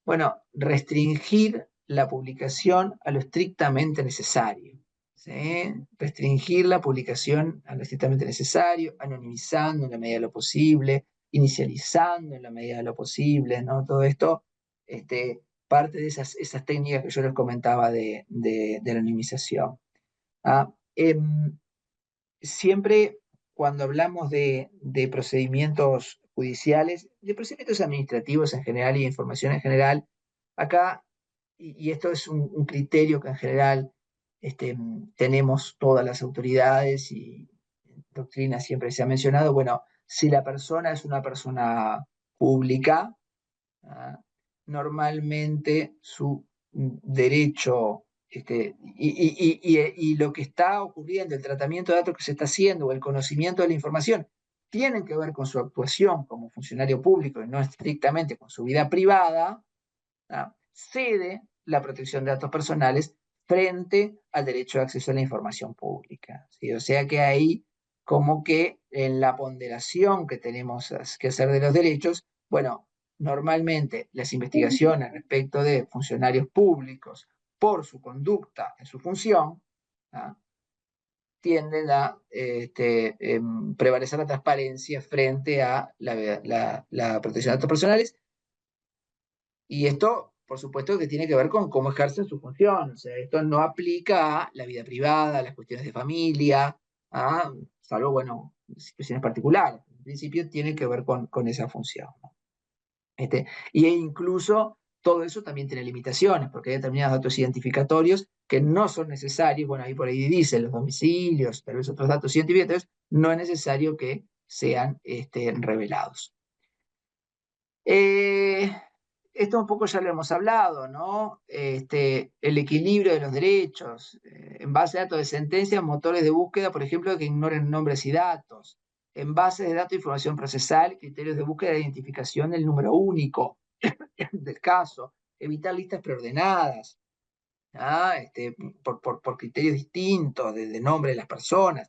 bueno, restringir la publicación a lo estrictamente necesario. ¿Sí? Restringir la publicación a lo estrictamente necesario, anonimizando en la medida de lo posible, inicializando en la medida de lo posible, ¿no? Todo esto, parte de esas técnicas que yo les comentaba de anonimización. ¿Ah? Siempre cuando hablamos de procedimientos judiciales, de procedimientos administrativos en general y de información en general, acá, y esto es un criterio que en general tenemos todas las autoridades y en doctrina siempre se ha mencionado, bueno, si la persona es una persona pública, normalmente su derecho y lo que está ocurriendo, el tratamiento de datos que se está haciendo o el conocimiento de la información, tienen que ver con su actuación como funcionario público y no estrictamente con su vida privada, cede la protección de datos personales frente al derecho de acceso a la información pública. ¿Sí? O sea que ahí, como que en la ponderación que tenemos que hacer de los derechos, bueno, normalmente las investigaciones respecto de funcionarios públicos por su conducta en su función, ¿ah? Tienden a prevalecer la transparencia frente a la protección de datos personales. Y esto, por supuesto, que tiene que ver con cómo ejercen su función. O sea, esto no aplica a la vida privada, a las cuestiones de familia, salvo, bueno, situaciones particulares. En principio tiene que ver con esa función. Y incluso todo eso también tiene limitaciones, porque hay determinados datos identificatorios que no son necesarios, bueno, ahí por ahí dicen los domicilios, tal vez otros datos identificatorios, no es necesario que sean revelados. Esto un poco ya lo hemos hablado, ¿no? El equilibrio de los derechos, en base a datos de sentencias, motores de búsqueda, por ejemplo, que ignoren nombres y datos, en base de datos de información procesal, criterios de búsqueda de identificación del número único del caso, evitar listas preordenadas, por criterios distintos de nombre de las personas.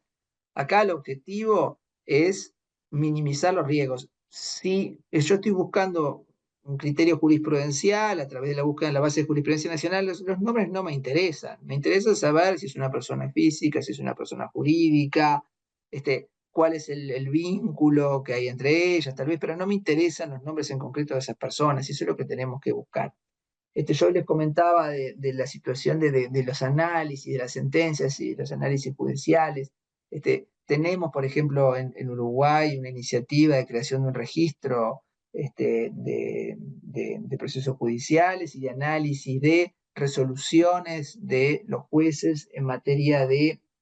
Acá el objetivo es minimizar los riesgos. Si yo estoy buscando un criterio jurisprudencial a través de la búsqueda en la base de jurisprudencia nacional, los nombres no me interesan. Me interesa saber si es una persona física, si es una persona jurídica, cuál es el vínculo que hay entre ellas, tal vez, pero no me interesan los nombres en concreto de esas personas, y eso es lo que tenemos que buscar. Yo les comentaba de la situación de los análisis, de las sentencias y los análisis judiciales. Tenemos, por ejemplo, en Uruguay una iniciativa de creación de un registro de procesos judiciales y de análisis de resoluciones de los jueces en materia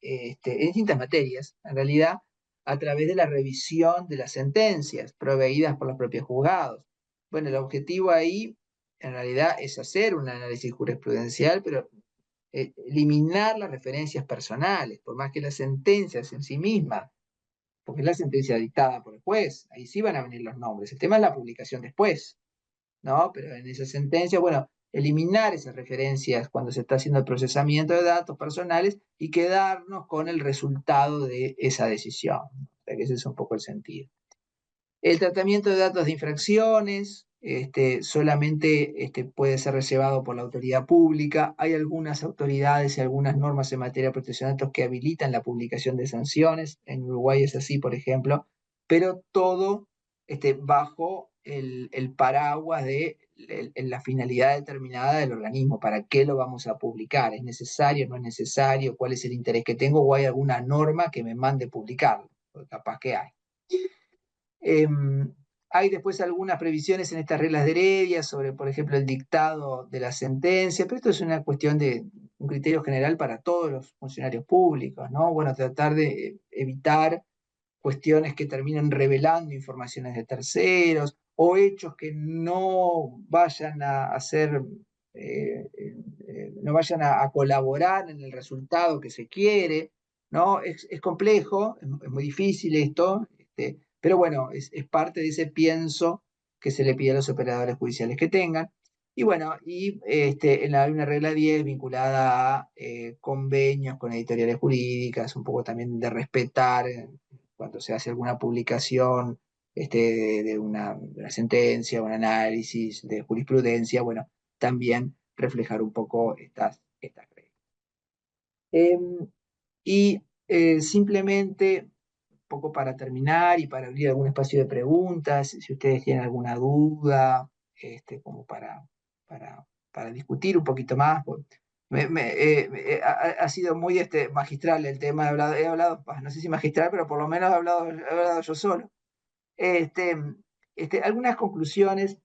en distintas materias, en realidad, a través de la revisión de las sentencias proveídas por los propios juzgados. Bueno, el objetivo ahí en realidad es hacer un análisis jurisprudencial, pero eliminar las referencias personales, por más que las sentencias en sí mismas, porque es la sentencia dictada por el juez, ahí sí van a venir los nombres. El tema es la publicación después, ¿no? Pero en esa sentencia, bueno, eliminar esas referencias cuando se está haciendo el procesamiento de datos personales y quedarnos con el resultado de esa decisión. O sea que ese es un poco el sentido. El tratamiento de datos de infracciones solamente puede ser reservado por la autoridad pública. Hay algunas autoridades y algunas normas en materia de protección de datos que habilitan la publicación de sanciones. En Uruguay es así, por ejemplo, pero todo bajo el paraguas de en la finalidad determinada del organismo, para qué lo vamos a publicar, es necesario, no es necesario, cuál es el interés que tengo, o hay alguna norma que me mande publicarlo, porque capaz que hay. Hay después algunas previsiones en estas reglas de Heredia sobre, por ejemplo, el dictado de la sentencia, pero esto es una cuestión de un criterio general para todos los funcionarios públicos, ¿no? Bueno, tratar de evitar cuestiones que terminen revelando informaciones de terceros o hechos que no vayan a hacer, no vayan a colaborar en el resultado que se quiere, ¿no? Es complejo, es muy difícil esto, pero bueno, es parte de ese pienso que se le pide a los operadores judiciales que tengan. Y bueno, hay una regla 10 vinculada a convenios con editoriales jurídicas, un poco también de respetar cuando se hace alguna publicación de una sentencia, un análisis de jurisprudencia, bueno, también reflejar un poco estas reglas. Y simplemente, un poco para terminar y para abrir algún espacio de preguntas, si ustedes tienen alguna duda, como para discutir un poquito más. Ha sido muy magistral el tema, he hablado, no sé si magistral, pero por lo menos he hablado yo solo. Algunas conclusiones,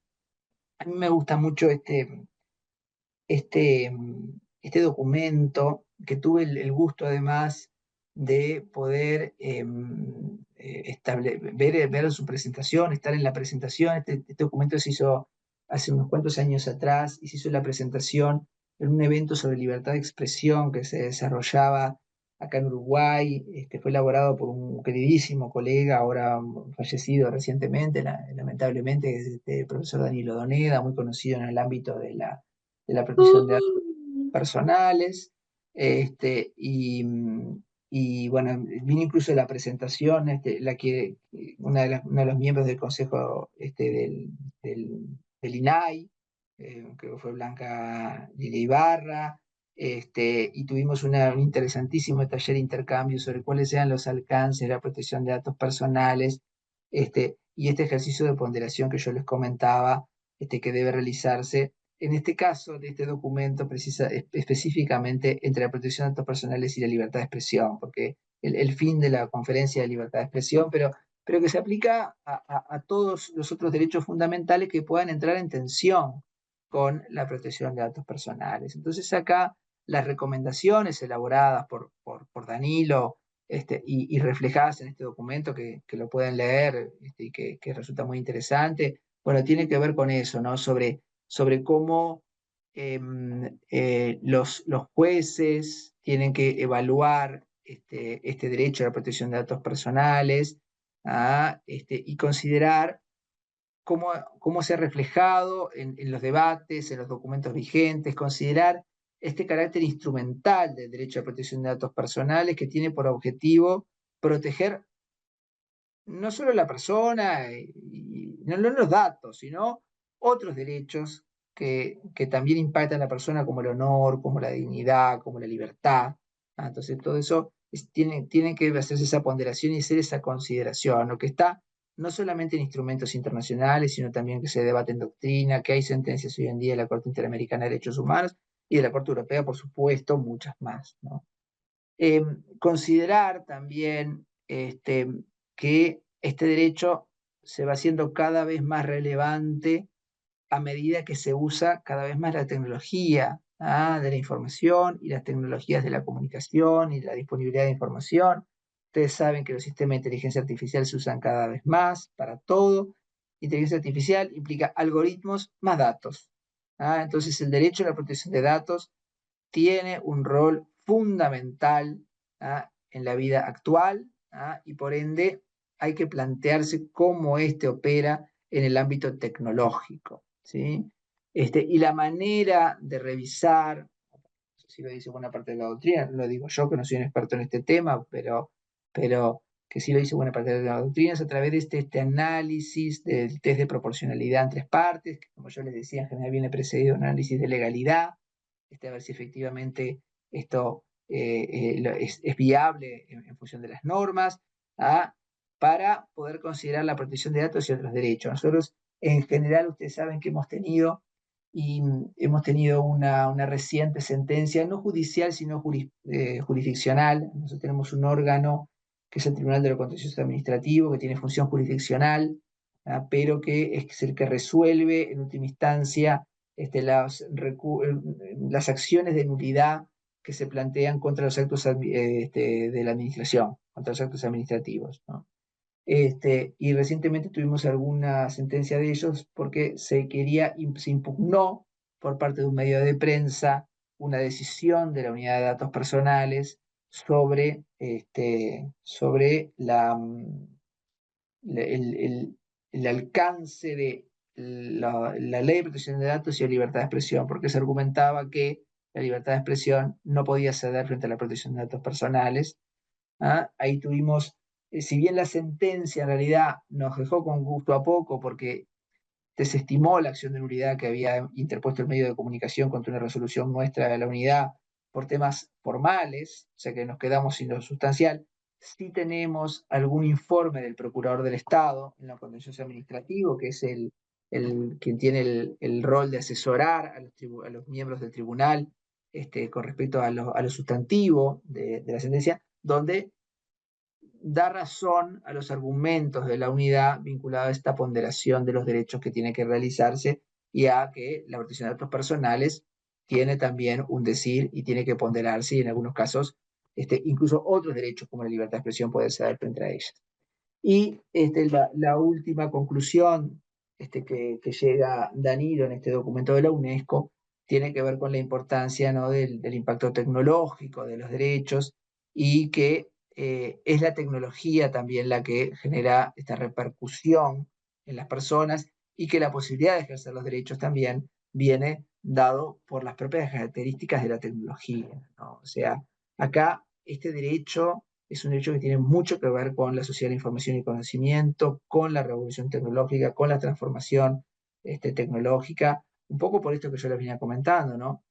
a mí me gusta mucho este, este documento, que tuve el gusto además de poder ver su presentación, estar en la presentación. Este documento se hizo hace unos cuantos años atrás y se hizo la presentación en un evento sobre libertad de expresión que se desarrollaba acá en Uruguay. Fue elaborado por un queridísimo colega, ahora fallecido recientemente, lamentablemente, es el profesor Danilo Doneda, muy conocido en el ámbito de la protección de datos personales. Y bueno, vino incluso la presentación, uno de los miembros del consejo del INAI, creo que fue Blanca Lilia Ibarra, y tuvimos un interesantísimo taller de intercambio sobre cuáles eran los alcances de la protección de datos personales, y este ejercicio de ponderación que yo les comentaba, que debe realizarse en este caso, de este documento, precisa específicamente entre la protección de datos personales y la libertad de expresión, porque el fin de la conferencia de libertad de expresión, pero que se aplica a todos los otros derechos fundamentales que puedan entrar en tensión con la protección de datos personales. Entonces acá las recomendaciones elaboradas por Danilo y reflejadas en este documento que lo pueden leer y que resulta muy interesante, bueno, tiene que ver con eso, ¿no? Sobre cómo los jueces tienen que evaluar este derecho a la protección de datos personales, y considerar cómo se ha reflejado en los debates, en los documentos vigentes, considerar este carácter instrumental del derecho a la protección de datos personales, que tiene por objetivo proteger no solo la persona y no los datos, sino otros derechos que también impactan a la persona, como el honor, como la dignidad, como la libertad. Entonces todo eso tiene que hacerse esa ponderación y hacer esa consideración, lo que está no solamente en instrumentos internacionales, sino también que se debate en doctrina, que hay sentencias hoy en día de la Corte Interamericana de Derechos Humanos y de la Corte Europea, por supuesto, muchas más, ¿no? Considerar también que este derecho se va haciendo cada vez más relevante a medida que se usa cada vez más la tecnología de la información y las tecnologías de la comunicación y la disponibilidad de información. Ustedes saben que los sistemas de inteligencia artificial se usan cada vez más para todo. Inteligencia artificial implica algoritmos más datos. Entonces el derecho a la protección de datos tiene un rol fundamental en la vida actual, y por ende hay que plantearse cómo opera en el ámbito tecnológico, ¿sí? Y la manera de revisar, no sé si lo dice buena parte de la doctrina, lo digo yo que no soy un experto en este tema, pero que sí lo dice buena parte de la doctrina, es a través de este análisis del test de proporcionalidad en tres partes, que como yo les decía, en general viene precedido de un análisis de legalidad, a ver si efectivamente esto es viable en función de las normas, para poder considerar la protección de datos y otros derechos. Nosotros En general, ustedes saben que hemos tenido una reciente sentencia, no judicial, sino jurisdiccional. Nosotros tenemos un órgano que es el Tribunal de lo Contencioso Administrativo, que tiene función jurisdiccional, pero que es el que resuelve en última instancia las acciones de nulidad que se plantean contra los actos de la administración, contra los actos administrativos, ¿no? Y recientemente tuvimos alguna sentencia de ellos porque se impugnó por parte de un medio de prensa una decisión de la unidad de datos personales sobre el alcance de la ley de protección de datos y la libertad de expresión, porque se argumentaba que la libertad de expresión no podía ceder frente a la protección de datos personales. Ahí tuvimos, si bien la sentencia en realidad nos dejó con gusto a poco porque desestimó la acción de nulidad que había interpuesto el medio de comunicación contra una resolución nuestra de la unidad por temas formales, o sea que nos quedamos sin lo sustancial. Sí tenemos algún informe del Procurador del Estado en lo contencioso administrativo, que es quien tiene el rol de asesorar a los miembros del tribunal con respecto a lo sustantivo de la sentencia, donde da razón a los argumentos de la unidad vinculada a esta ponderación de los derechos que tiene que realizarse y a que la protección de datos personales tiene también un decir y tiene que ponderarse y en algunos casos incluso otros derechos como la libertad de expresión pueden ceder frente a ellas. Y la última conclusión que llega Danilo en este documento de la UNESCO tiene que ver con la importancia, ¿no?, del impacto tecnológico de los derechos y que es la tecnología también la que genera esta repercusión en las personas y que la posibilidad de ejercer los derechos también viene dado por las propias características de la tecnología, ¿no? O sea, acá este derecho es un hecho que tiene mucho que ver con la sociedad de información y conocimiento, con la revolución tecnológica, con la transformación tecnológica, un poco por esto que yo les venía comentando, ¿no?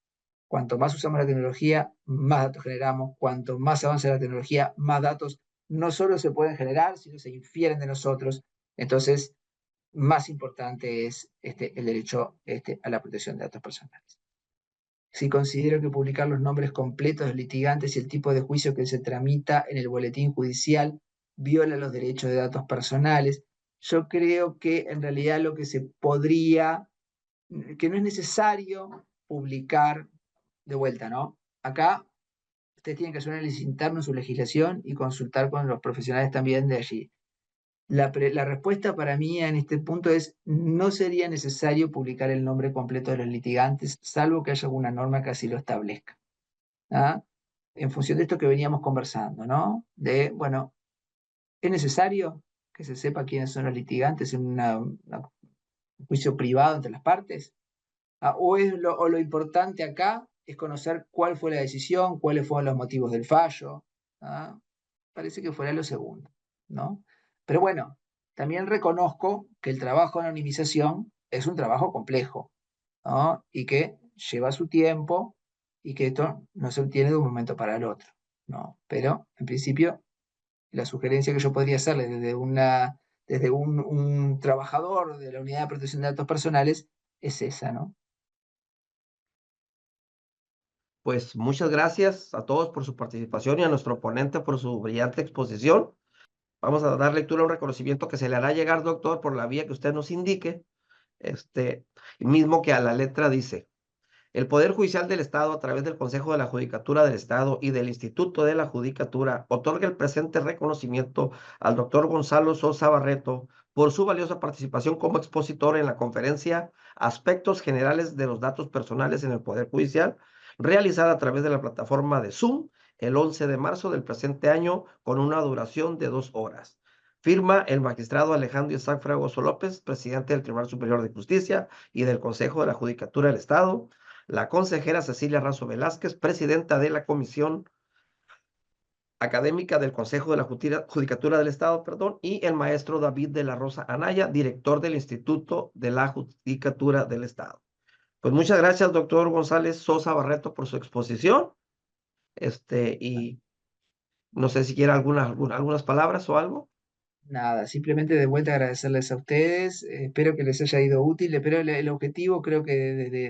Cuanto más usamos la tecnología, más datos generamos, cuanto más avanza la tecnología, más datos no solo se pueden generar, sino se infieren de nosotros. Entonces, más importante es el derecho a la protección de datos personales. Si considero que publicar los nombres completos de litigantes y el tipo de juicio que se tramita en el boletín judicial viola los derechos de datos personales. Yo creo que en realidad lo que se podría, que no es necesario publicar de vuelta, ¿no? Acá ustedes tienen que hacer un análisis interno en su legislación y consultar con los profesionales también de allí. La respuesta para mí en este punto es: no sería necesario publicar el nombre completo de los litigantes, salvo que haya alguna norma que así lo establezca. ¿Ah? En función de esto que veníamos conversando, ¿no? Bueno, ¿es necesario que se sepa quiénes son los litigantes en un juicio privado entre las partes? ¿O lo importante acá es conocer cuál fue la decisión, cuáles fueron los motivos del fallo? ¿Ah? Parece que fuera lo segundo, ¿no? Pero bueno, también reconozco que el trabajo de anonimización es un trabajo complejo, ¿no? Y que lleva su tiempo y que esto no se obtiene de un momento para el otro, ¿no? Pero en principio, la sugerencia que yo podría hacerle desde un trabajador de la Unidad de Protección de Datos Personales es esa, ¿no? Pues muchas gracias a todos por su participación y a nuestro ponente por su brillante exposición. Vamos a dar lectura a un reconocimiento que se le hará llegar, doctor, por la vía que usted nos indique, mismo que a la letra dice: el Poder Judicial del Estado, a través del Consejo de la Judicatura del Estado y del Instituto de la Judicatura, otorga el presente reconocimiento al doctor Gonzalo Sosa Barreto por su valiosa participación como expositor en la conferencia Aspectos Generales de los Datos Personales en el Poder Judicial, realizada a través de la plataforma de Zoom el 11 de marzo del presente año, con una duración de 2 horas. Firma el magistrado Alejandro Isaac Fragoso López, presidente del Tribunal Superior de Justicia y del Consejo de la Judicatura del Estado; la consejera Cecilia Razo Velázquez, presidenta de la Comisión Académica del Consejo de la Judicatura del Estado, perdón, y el maestro David de la Rosa Anaya, director del Instituto de la Judicatura del Estado. Pues muchas gracias, doctor González Sosa Barreto, por su exposición. Y no sé si quiere algunas palabras o algo. Nada, simplemente de vuelta agradecerles a ustedes. Espero que les haya ido útil, pero el objetivo creo que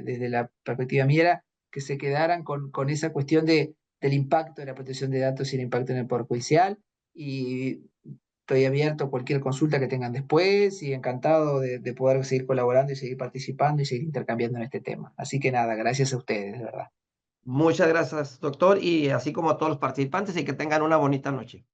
desde la perspectiva mía era que se quedaran con esa cuestión del impacto de la protección de datos y el impacto en el Poder Judicial. Y estoy abierto a cualquier consulta que tengan después y encantado de poder seguir colaborando y seguir participando y seguir intercambiando en este tema. Así que nada, gracias a ustedes, de verdad. Muchas gracias, doctor, y así como a todos los participantes, y que tengan una bonita noche.